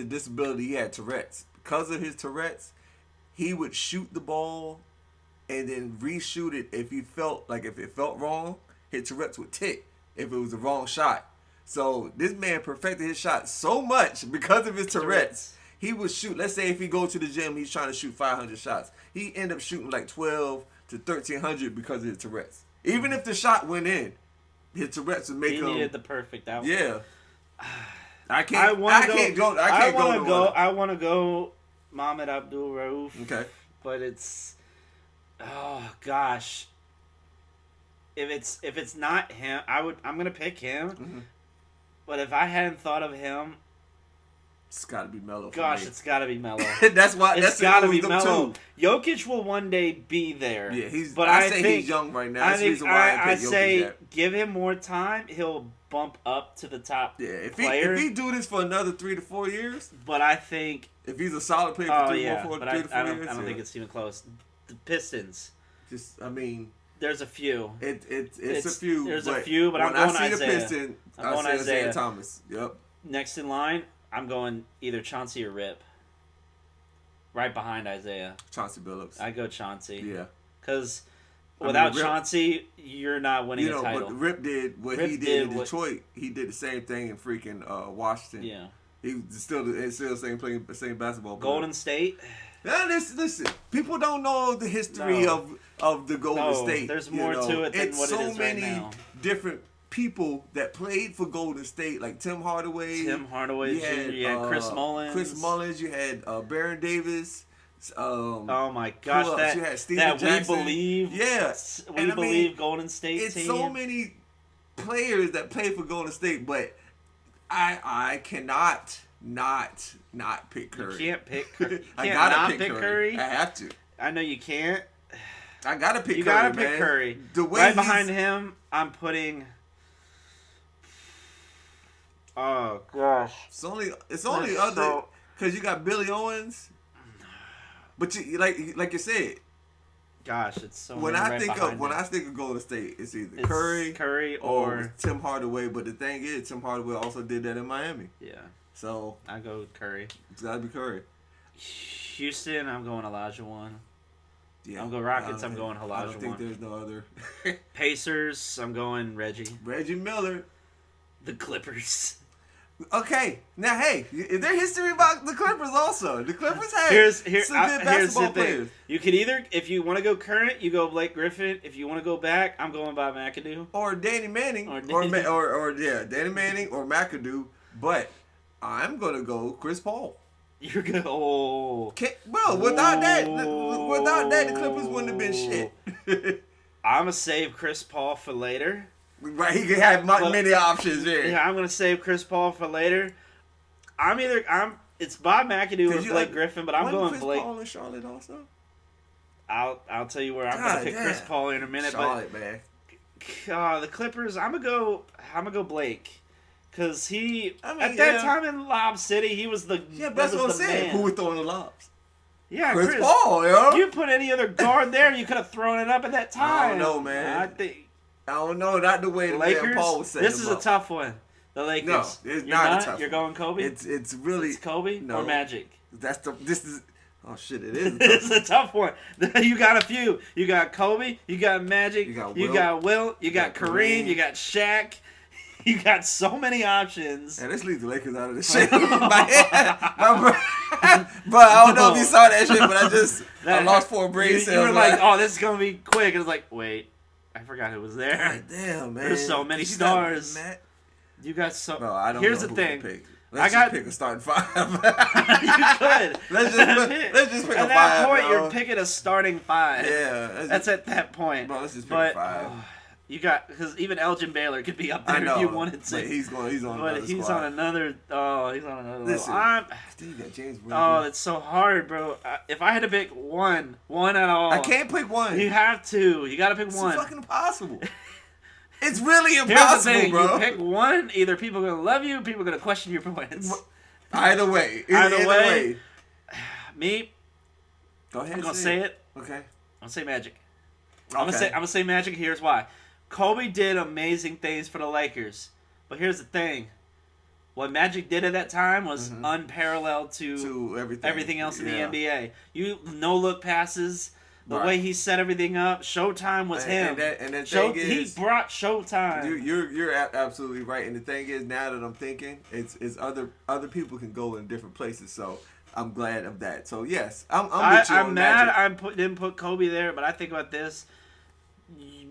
disability, he had Tourette's. Because of his Tourette's, he would shoot the ball and then reshoot it if it felt wrong. His Tourette's would tick if it was the wrong shot. So this man perfected his shot so much because of his Tourette's. He would shoot. Let's say if he go to the gym, he's trying to shoot 500 shots. He end up shooting like 12 to 1,300 because of his Tourette's. Even if the shot went in, his Tourette's would make him. He needed the perfect outfit. Yeah. I want to go Mohamed Abdul Rauf. Okay. But it's, oh gosh. If it's not him, I'm gonna pick him. Mm-hmm. But if I hadn't thought of him, it's got to be Melo. Gosh, it's got to be Melo. That's why. It's got to be Melo. Jokic will one day be there. Yeah, I think he's young right now. That's the reason why I say give him more time. He'll bump up to the top. Yeah, if player. If he do this for another 3 to 4 years. But I think if he's a solid player for 3 to 4 years, I don't think it's even close. The Pistons. There's a few. It's a few. There's a few, but I'm going Isaiah. When I see the Pistons, I'm going Isaiah Thomas. Yep. Next in line, I'm going either Chauncey or Rip. Right behind Isaiah. Chauncey Billups. I go Chauncey. Yeah. Because without Chauncey, you're not winning a title. But Rip did what he did in Detroit. He did the same thing in freaking Washington. Yeah. He was still playing the same basketball. Golden State. Now, listen. People don't know the history of the Golden State. There's more to it than what it is right now. It's so many different people that played for Golden State, like Tim Hardaway. You had Chris Mullins. You had Baron Davis. Oh my gosh, you had Steven Jackson. We believe Golden State. It's so many players that play for Golden State, but I cannot not pick Curry. You can't pick Curry. I gotta pick Curry. I have to. I know you can't. I gotta pick Curry. You gotta pick Curry. Right behind him, I'm putting. Oh gosh. It's only other because you got Billy Owens, but you like you said. Gosh, it's so. When I think of Golden State, it's either Curry or Tim Hardaway. But the thing is, Tim Hardaway also did that in Miami. Yeah. So I go Curry. It's gotta be Curry. Houston, I'm going Olajuwon. Yeah. I'm going Rockets. I'm going Olajuwon. I don't think there's no other. Pacers, I'm going Reggie. Reggie Miller. The Clippers. Okay, now hey, is there history about the Clippers also? The Clippers had some good basketball players. You can either, if you want to go current, you go Blake Griffin. If you want to go back, I'm going by McAdoo. Or Danny Manning. Danny Manning or McAdoo. But I'm gonna go Chris Paul. You're gonna without that, the Clippers wouldn't have been shit. I'm gonna save Chris Paul for later. Right, he could have many options there. Yeah, I'm gonna save Chris Paul for later. It's Bob McAdoo or Blake Griffin, but I'm going Chris Blake. Paul in Charlotte also. I'll tell you where I'm gonna pick Chris Paul in a minute. Charlotte, man. The Clippers. I'm gonna go Blake. Cause at that time in Lob City, he was the that's what I'm saying. Who was throwing the lobs? Yeah, Chris Paul, yo. You put any other guard there, you could have thrown it up at that time. I don't know, man. I don't know. Not the way the Lakers. Paul was setting This is a tough one. The Lakers. No, it's not a tough. You're going Kobe. It's really. It's Kobe or Magic. This is. Oh shit! It is. It's a tough one. You got a few. You got Kobe. You got Magic. You got Will. You got Kareem. You got Shaq. You got so many options. And let's leave the Lakers out of the shit. But I don't know if you saw that shit, but I lost 4 brain cells. You were like, oh, this is going to be quick. And it's like, wait, I forgot who was there. God damn, man. There's so many stars. You got so... No, I don't Here's know the who thing. To pick. Let's just pick a starting 5. You could. Let's just pick a 5. At that point, you're picking a starting 5. Yeah. That's at that point. Bro, let's just pick a 5. You got, because even Elgin Baylor could be up there if you wanted to. But he's on he's on another level. Listen, Steve got James Worthy. Oh, that's so hard, bro. If I had to pick one at all. I can't pick one. You have to. You got to pick one. It's fucking impossible. It's really impossible, Here's the thing, bro. You pick one, either people are going to love you, people are going to question your points. Either way. Either way. Me. Go ahead. I'm going to say it. Okay. I'm going to say Magic. I'm going to say Magic. Here's why. Kobe did amazing things for the Lakers, but here's the thing: what Magic did at that time was unparalleled to everything else in the NBA. No look passes, the way he set everything up. Showtime was him. He brought Showtime. You're absolutely right. And the thing is, now that I'm thinking, it's other people can go in different places. So I'm glad of that. So yes, I'm with you on mad. Magic. Didn't put Kobe there, but I think about this.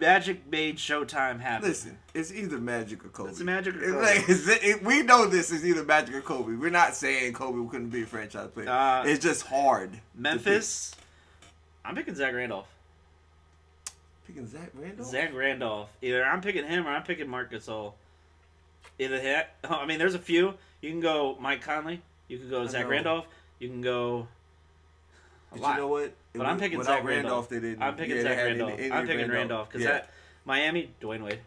Magic made Showtime happen. Listen, it's either Magic or Kobe. It's Magic or Kobe. We know this is either Magic or Kobe. We're not saying Kobe couldn't be a franchise player. It's just hard. Memphis, I'm picking Zach Randolph. Picking Zach Randolph? Zach Randolph. Either I'm picking him or I'm picking Marc Gasol. There's a few. You can go Mike Conley. You can go Zach Randolph. You can go... You know what? But I'm picking Zach Randolph. I'm picking Zach Randolph. I'm picking Randolph because Miami, Dwayne Wade.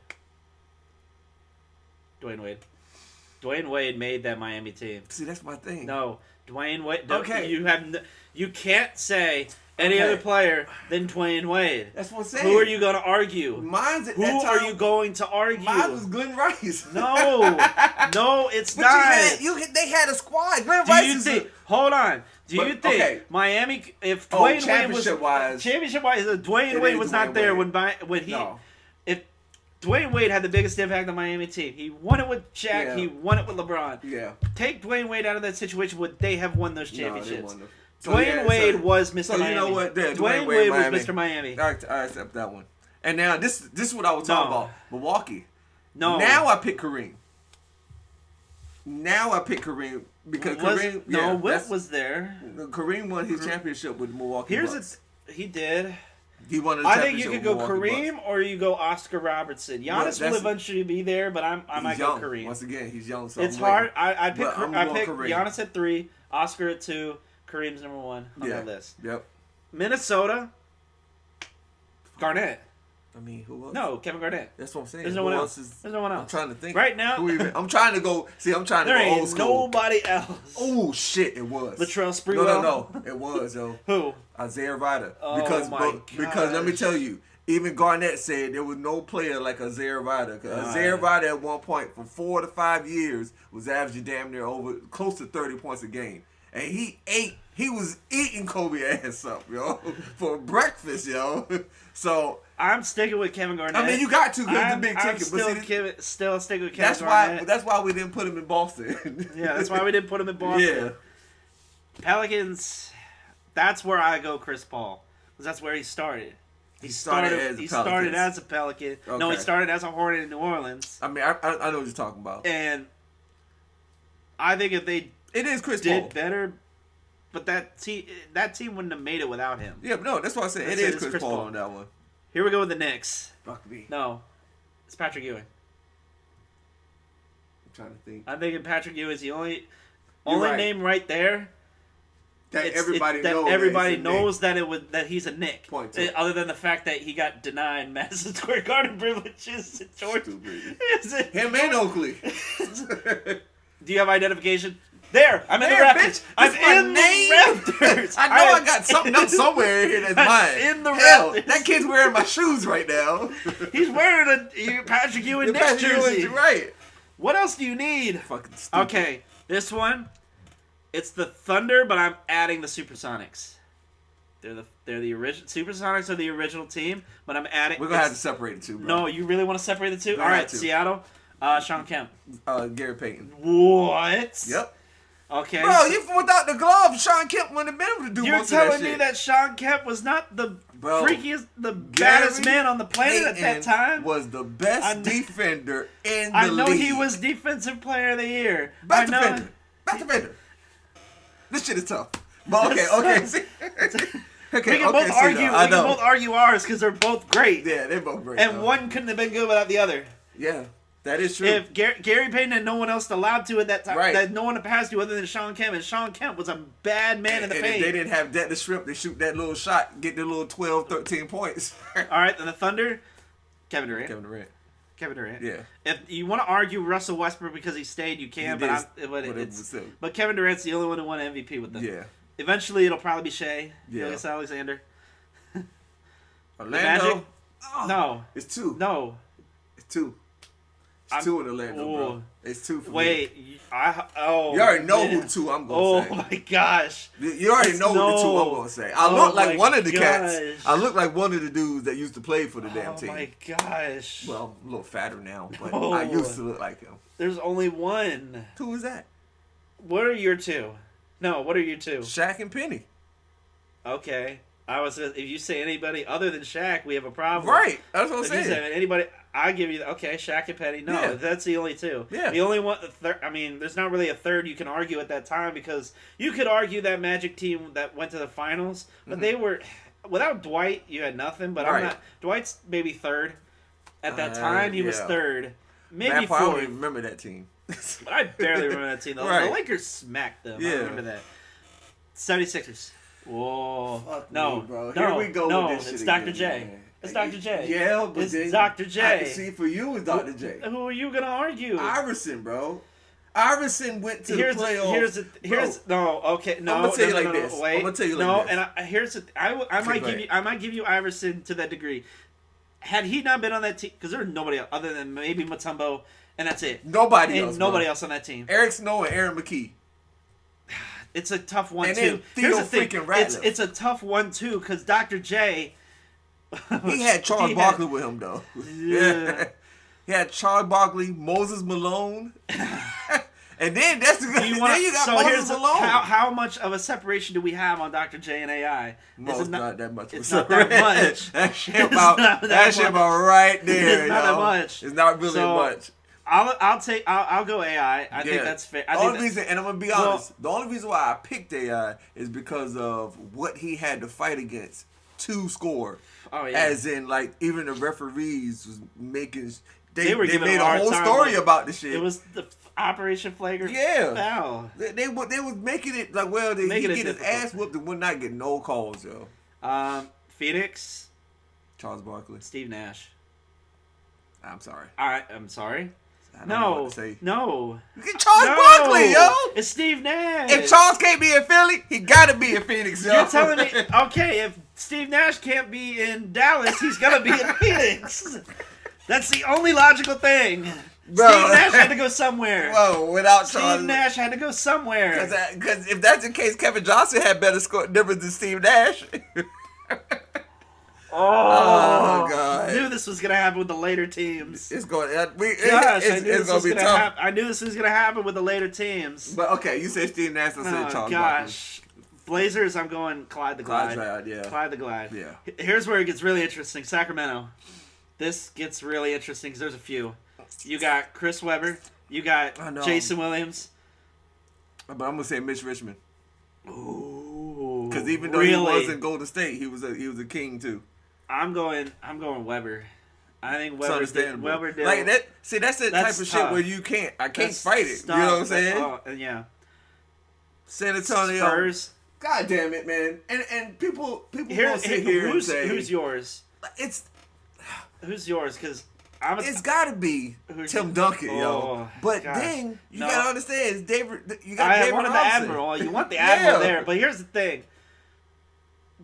Dwayne Wade made that Miami team. See, that's my thing. No, Dwayne Wade. Okay. You can't say any other player than Dwayne Wade. That's what I'm saying. Who are you going to argue? Mine's at Who that time, are you going to argue? Mine was Glenn Rice. No, it's But not. they had a squad. Glenn Do Rice you is think? Hold on. Do you think okay. Miami? If Dwayne Wade was championship-wise, Dwayne Wade was not there when he. No. If Dwayne Wade had the biggest impact on Miami team, he won it with Shaq. Yeah. He won it with LeBron. Yeah. Take Dwayne Wade out of that situation, would they have won those championships? No, Dwayne Wade was Mr. So Miami. you know what? Yeah, Dwayne Wade was Mr. Miami. I accept that one. And now this is what I was talking about. Milwaukee. No. Now I pick Kareem. Because Kareem. Wilt was there. Kareem won his championship with the Milwaukee Bucks. He did. He won the I championship. think you could go with Milwaukee Kareem Bucks. or you go Oscar Robertson. Giannis will eventually be there, but I might young. go Kareem. Once again, he's young. So It's hard. I pick Kareem. Giannis at 3, Oscar at 2, Kareem's number 1 on that list. Yep. Minnesota, Garnett. I mean, who else? No, Kevin Garnett. That's what I'm saying. There's no one else. There's no one else. I'm trying to think. Right now, I'm trying to go. See, I'm trying to there go ain't old school. nobody else. Oh shit! It was Latrell Sprewell. No, it was yo. Who? Isaiah Ryder. Oh because my because let me gosh. tell you, even Garnett said there was no player like Isaiah Ryder. Isaiah Ryder at one point for 4 to 5 years was averaging damn near over close to 30 points a game, and he was eating Kobe ass up, yo, for breakfast, yo. So I'm sticking with Kevin Garnett. I mean, you got to because it's a big ticket. I'm still sticking with Kevin that's Garnett. That's why we didn't put him in Boston. Yeah, that's why we didn't put him in Boston. Yeah. Pelicans. That's where I go, Chris Paul, because that's where he started. He started as a Pelican. Okay. No, he started as a Hornet in New Orleans. I mean, I know what you're talking about. And I think if they it is Chris did Paul. better, but that team wouldn't have made it without him. Yeah, but no, that's why I said it is Chris Paul on that one. Here we go with the Knicks. Fuck me. No, it's Patrick Ewing. I'm trying to think. I'm thinking Patrick Ewing's the only right. name right there. That everybody knows that he's a Knick. Point to Other than the fact that he got denied Madison Square Garden privileges in Georgia. Him and Oakley. Do you have identification? There, I'm in the Raptors. I'm in the Raptors. I know I got something else somewhere in here that's mine. In the Raptors. Raptors. That kid's wearing my shoes right now. He's wearing a Patrick Ewing Knicks jersey. Right. What else do you need? Fucking stupid. Okay, this one, it's the Thunder, but I'm adding the Supersonics. They're the original Supersonics are the original team, but I'm adding. We're gonna have to separate the two, bro. No, you really want to separate the two? All right, Seattle, Sean Kemp. Gary Payton. What? Yep. Okay. Bro, without the glove, Sean Kemp wouldn't have been able to do You're most of that telling shit. me that Sean Kemp was not the freakiest, the baddest man on the planet at that time? Was the best defender in the league. I know he was Defensive Player of the Year. Best defender. This shit is tough. But okay. See? We can both argue ours because they're both great. Yeah, they're both great. And one couldn't have been good without the other. Yeah, that is true. If Gary Payton had no one else allowed to at that time, right. that no one to pass to other than Sean Kemp, and Sean Kemp was a bad man in the paint. If they didn't have that to shrimp, they shoot that little shot, get the little 12, 13 points. All right, then the Thunder, Kevin Durant. Yeah. If you want to argue Russell Westbrook because he stayed, you can, but Kevin Durant's the only one who won MVP with them. Yeah. Eventually, it'll probably be Shea. Yeah. Gilgeous Alexander. Orlando? Oh, no. It's 2. No. It's 2. It's 2 in Orlando, bro. It's 2 for me. Wait. You already know who the 2 I'm going to say. Oh, my gosh. You already know who the 2 I'm going to say. I look like one of the cats. I look like one of the dudes that used to play for the damn team. Oh, my gosh. Well, I'm a little fatter now, but I used to look like him. There's only one. Who is that? What are your 2? No, what are your 2? Shaq and Penny. Okay. If you say anybody other than Shaq, we have a problem. Right. That's what I'm saying. If you say anybody, I give you Shaq and Penny. No, that's the only 2. Yeah. The only one. There's not really a third you can argue at that time because you could argue that Magic team that went to the finals, but they were without Dwight. You had nothing. But I'm not. Dwight's maybe third. At that time, he was third. Maybe fourth. I don't even remember that team. I barely remember that team. The Lakers smacked them. Yeah. I remember that. 76ers. Whoa. Fuck no, me, bro. No, Here we go no, with this shit it's Dr. again, J. man. It's Dr. J. Yeah, but it's Dr. J. See, for you, it's Dr. J. Who are you going to argue? Iverson, bro. Iverson went to the playoffs. I'm gonna tell you like this. Wait, I'm gonna tell you like this. And here's the. I might give you Iverson to that degree. Had he not been on that team, because there's nobody else other than maybe Mutombo, and that's it. Nobody else on that team. Eric Snow and Aaron McKee. It's a tough one and too. Here's the thing. It's a tough one too because Dr. J. He had Charles Barkley with him though. Yeah. He had Charles Barkley, Moses Malone. And then you got Moses Malone. How much of a separation do we have on Dr. J and AI? No, it's not that much. It's not that much. That shit about right there. It's not that much. It's not really much. I'll go AI. I think that's fair. And I'm gonna be honest. The only reason why I picked AI is because of what he had to fight against to score. Oh yeah. As in, like, even the referees was making. They made a whole story about the shit. It was the Operation Flagrant foul. They was making it like, well, he get his ass whooped and would not get no calls, yo. Phoenix. Charles Barkley. Steve Nash. I'm sorry. I'm sorry. No. Charles Barkley, yo. It's Steve Nash. If Charles can't be in Philly, he gotta be in Phoenix, yo. You're telling me, okay, if Steve Nash can't be in Dallas, he's gonna be in Phoenix. That's the only logical thing. Bro. Steve Nash had to go somewhere. Whoa, without Charles. Steve Nash had to go somewhere. Because if that's the case, Kevin Johnson had better score numbers than Steve Nash. Oh God! I knew this was gonna happen with the later teams. It's going. It's gonna be tough. I knew this was gonna happen with the later teams. But okay, you said Steve Nash. I said Charles Barkley. Blazers. I'm going Clyde the Glide. Clyde the Glide. Yeah. Here's where it gets really interesting. Sacramento. This gets really interesting because there's a few. You got Chris Webber. You got Jason Williams. But I'm gonna say Mitch Richmond. Ooh. Because even though he was in Golden State, he was a king too. I'm going Webber. I think Webber did. Like that. See, that's the type of tough. shit where I can't fight it. You know what I'm saying? Yeah. San Antonio. Spurs. God damn it, man! And people gonna sit here and say, who's yours? Who's yours? Because it's got to be Tim Duncan, yo. But then you gotta understand, it's David. You got David wanted Robinson. the Admiral. You want the Admiral there, but here's the thing.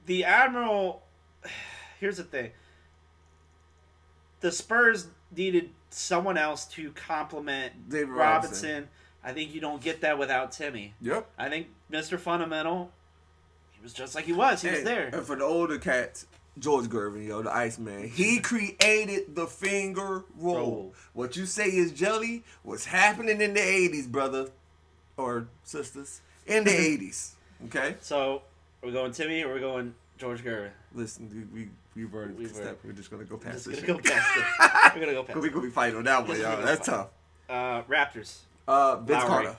The Admiral. Here's the thing. The Spurs needed someone else to complement David Robinson. I think you don't get that without Timmy. Yep. I think Mr. Fundamental, he was just like he was. He was there. And for the older cats, George Gervin, yo, the Iceman, he created the finger roll. What you say is jelly was happening in the 80s, brother. Or sisters. In the 80s. Okay? So, we're going Timmy or we're going George Gervin? Listen, we've already stepped. We're just going to go past it. We're going to go past it. We're going to be fighting on that one, y'all. That's tough. Raptors. Vince Carter.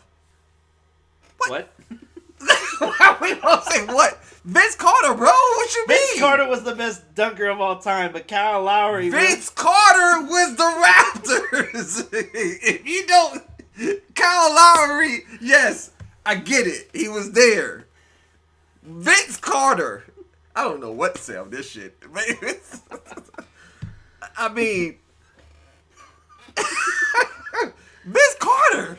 What? We don't say what? Vince Carter, bro. What you mean? Vince Carter was the best dunker of all time, but Kyle Lowry. Vince Carter was the Raptors. If you don't, Kyle Lowry. Yes, I get it. He was there. Vince Carter. I don't know what to say on this shit. I mean, Vince Carter.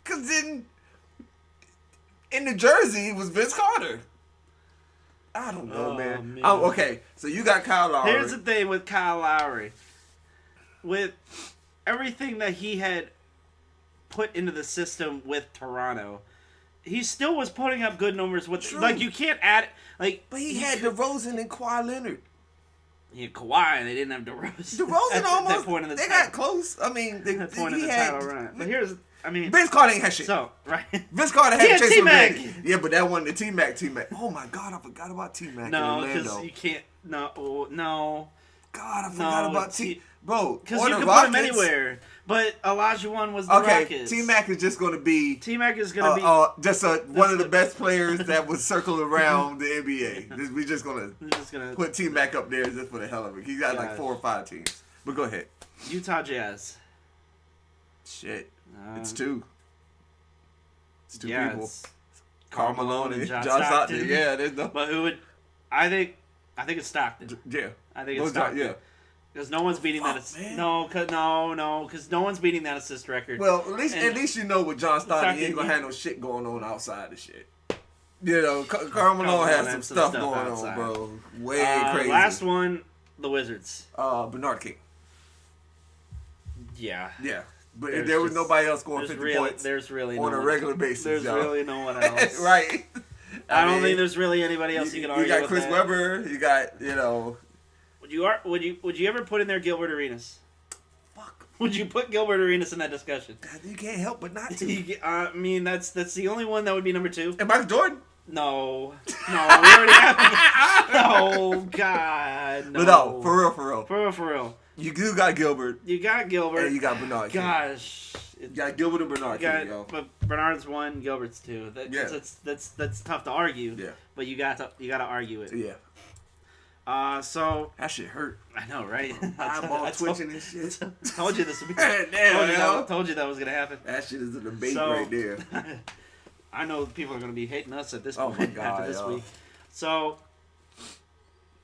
Because then in New Jersey, it was Vince Carter. I don't know, man. Oh, okay, so you got Kyle Lowry. Here's the thing with Kyle Lowry. With everything that he had put into the system with Toronto, he still was putting up good numbers with. True. Like, you can't add but he had DeRozan and Kawhi Leonard. He had Kawhi and they didn't have DeRozan. DeRozan almost. That point in the they title. got close. I mean, He title run. But Vince Carter ain't had shit. So, right. Vince Carter had Chase T-Mac. Yeah, but that wasn't the T-Mac. Oh my God, I forgot about T-Mac. No, because you can't. No. God, I forgot about T. Bro, because you can put him anywhere. But Olajuwon was the Rockets. T-Mac is just going to be. T-Mac is going to be just one of the best players that was circling around the NBA. We're just going to put T-Mac up there just for the hell of it. He got like 4 or 5 teams. But go ahead. Utah Jazz. Shit. It's 2. It's 2 people. It's Karl Malone and John Stockton. Yeah, there's no. But who would? I think it's Stockton. Yeah. I think it's Stockton. Yeah. Because no one's beating that. Because no one's beating that assist record. Well, at least you know with John Stockton, he ain't gonna have no shit going on outside the shit. You know, Carmelo has some stuff going outside. On, bro. Way crazy. Last one, the Wizards. Bernard King. Yeah. Yeah. But there was nobody else going 50 points. There's really on a regular basis. There's really no one else. Right. I don't think there's really anybody else you can argue with. You got Chris Webber. You got, Would you ever put in there Gilbert Arenas? Fuck. Would you put Gilbert Arenas in that discussion? God, you can't help but not to. I mean, that's the only one that would be number 2. And Michael Jordan? No, we already have. No, God, no. But no, for real. You do got Gilbert. You got Gilbert. And you got Bernard. Gosh. You got Gilbert and Bernard. But Bernard's 1, Gilbert's 2. That's tough to argue. Yeah. But you got to argue it. Yeah. So that shit hurt. I know, right? Eyeball twitching and shit. Told you this would be. Told you that was gonna happen. That shit is a debate right there. I know people are gonna be hating us at this point. Oh my God, after this week. So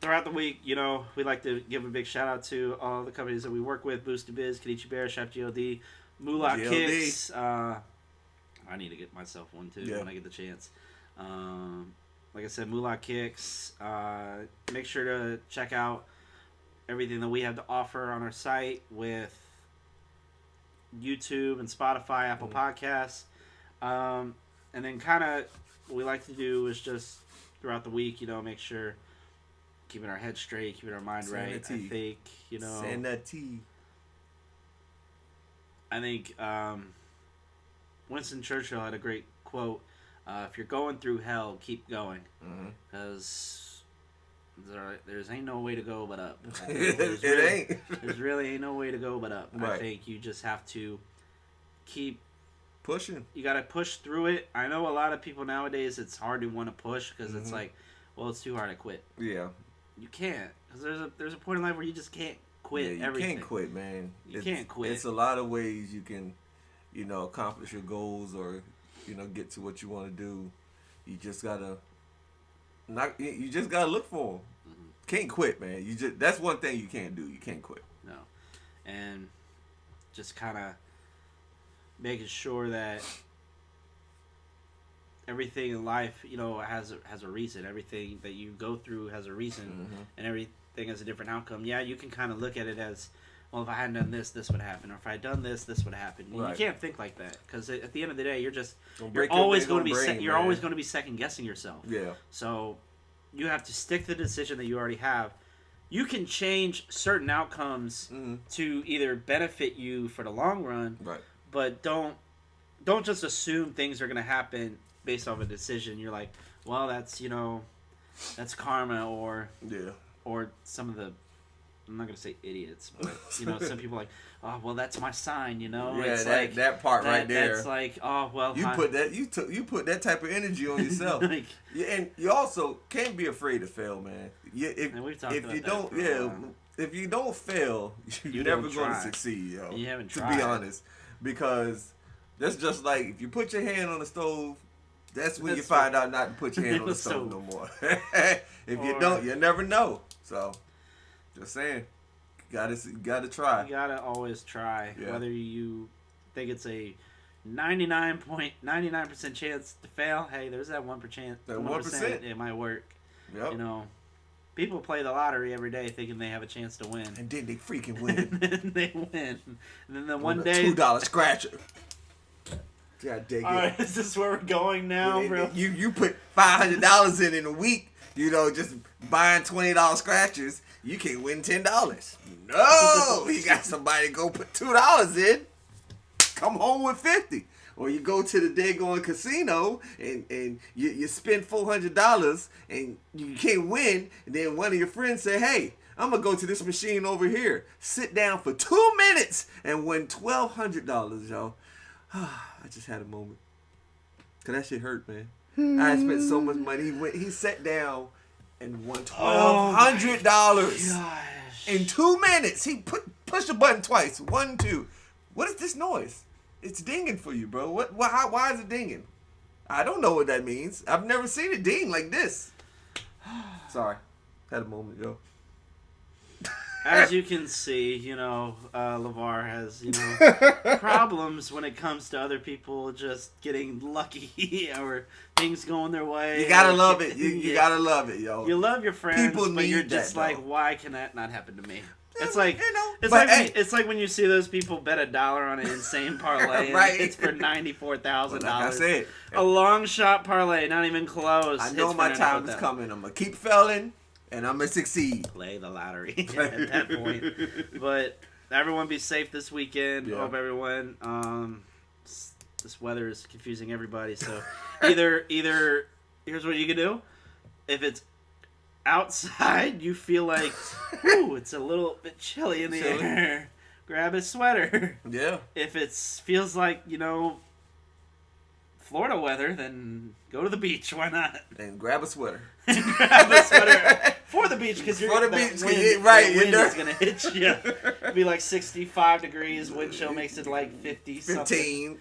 throughout the week, we like to give a big shout out to all the companies that we work with: Boosted Biz, Kenichi Bear, Chef GLD, Moolah Kicks. I need to get myself one too when I get the chance. Like I said, Moolah Kicks. Make sure to check out everything that we have to offer on our site with YouTube and Spotify, Apple Podcasts. And then kind of what we like to do is just throughout the week, make sure keeping our head straight, keeping our mind right. I think, Sanity. I think Winston Churchill had a great quote. If you're going through hell, keep going, because there's ain't no way to go but up. There's really ain't no way to go but up. Right. I think you just have to keep pushing. You got to push through it. I know a lot of people nowadays, it's hard to want to push because it's like, well, it's too hard to quit. Yeah. You can't, because there's a point in life where you just can't quit everything. You can't quit, man. You can't quit. It's a lot of ways you can, accomplish your goals or, get to what you want to do. You just gotta look for them. Mm-hmm. Can't quit, man. That's one thing you can't do. You can't quit. No. And just kind of making sure that everything in life, has a reason. Everything that you go through has a reason, and everything has a different outcome. Yeah, you can kind of look at it as, well, if I hadn't done this would happen, or if I had done this would happen. Right. You can't think like that, because at the end of the day, you're always going to be second guessing yourself. Yeah. So you have to stick to the decision that you already have. You can change certain outcomes to either benefit you for the long run, right? But don't just assume things are going to happen based off a decision. You're like, well, that's karma, or some of the, I'm not going to say idiots, but some people are like, oh, well, that's my sign, Yeah, it's that part right there. That's like, oh, well, you put that type of energy on yourself. And you also can't be afraid to fail, man. If you don't fail, you're never going to succeed, yo. You haven't tried. To be honest. Because that's just like, if you put your hand on the stove, that's when you find out not to put your hand on the stove no more. If you don't, you never know. So, just saying, you gotta try. You gotta always try, whether you think it's a 99% chance to fail. Hey, there's that 1%. That 1%, it might work. Yep. People play the lottery every day thinking they have a chance to win. And then they freaking win. And they win. And then the one day... $2 scratcher. God dang it. All right, is this where we're going now, bro? You put $500 in a week, just buying $20 scratchers, you can't win $10. No! You got somebody to go put $2 in, come home with $50. Or you go to the daggone casino and you spend $400 and you can't win. And then one of your friends say, hey, I'm going to go to this machine over here. Sit down for 2 minutes and win $1,200, yo. I just had a moment. Because that shit hurt, man. I had spent so much money. He sat down and won $1,200 in 2 minutes. He pushed the button twice. 1, 2. What is this noise? It's dinging for you, bro. Why is it dinging? I don't know what that means. I've never seen it ding like this. Sorry. Had a moment, yo. As you can see, LeVar has, problems when it comes to other people just getting lucky or things going their way. You gotta love it. You gotta love it, yo. You love your friends, People but you're need just that, like, though. why can that not happen to me? It's like it's like when you see those people bet $1 on an insane parlay, Right. and it's for $94,000. Like I said, a long shot parlay, not even close. I know hits my for time is $94,000. coming. I'm gonna keep failing, and I'm gonna succeed. Play the lottery at that point. But everyone be safe this weekend. Yeah. Hope everyone. This weather is confusing everybody. So either here's what you can do. If it's outside, you feel like, ooh, it's a little bit chilly in the air. Grab a sweater. Yeah. If it feels like, Florida weather, then go to the beach. Why not? And grab a sweater. Grab a sweater for the beach because For the beach, wind, right? The wind is gonna hit you. It'll be like 65 degrees. Wind chill makes it like 50 something. 15.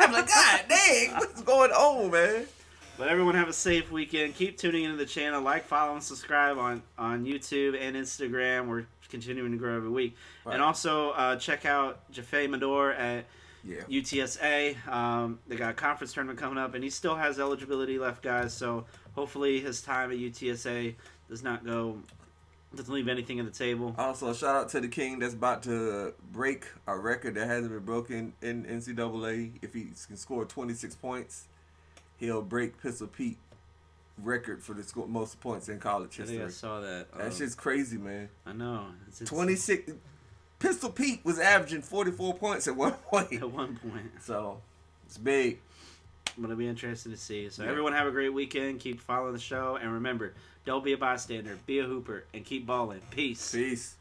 I'm like, God dang, what's going on, man? But everyone have a safe weekend. Keep tuning into the channel. Like, follow, and subscribe on YouTube and Instagram. We're continuing to grow every week. Right. And also check out Japhet Medor at Yeah. UTSA. They got a conference tournament coming up, and he still has eligibility left, guys. So hopefully his time at UTSA doesn't leave anything on the table. Also, a shout out to the King that's about to break a record that hasn't been broken in NCAA. If he can score 26 points, he'll break Pistol Pete record for the most points in college I history. think I saw that. That shit's crazy, man. I know. It's 26. Pistol Pete was averaging 44 points at one point. At one point. So, it's big. But it'll be interesting to see. So Yeah. everyone have a great weekend. Keep following the show. And remember, don't be a bystander. Be a hooper. And keep balling. Peace. Peace.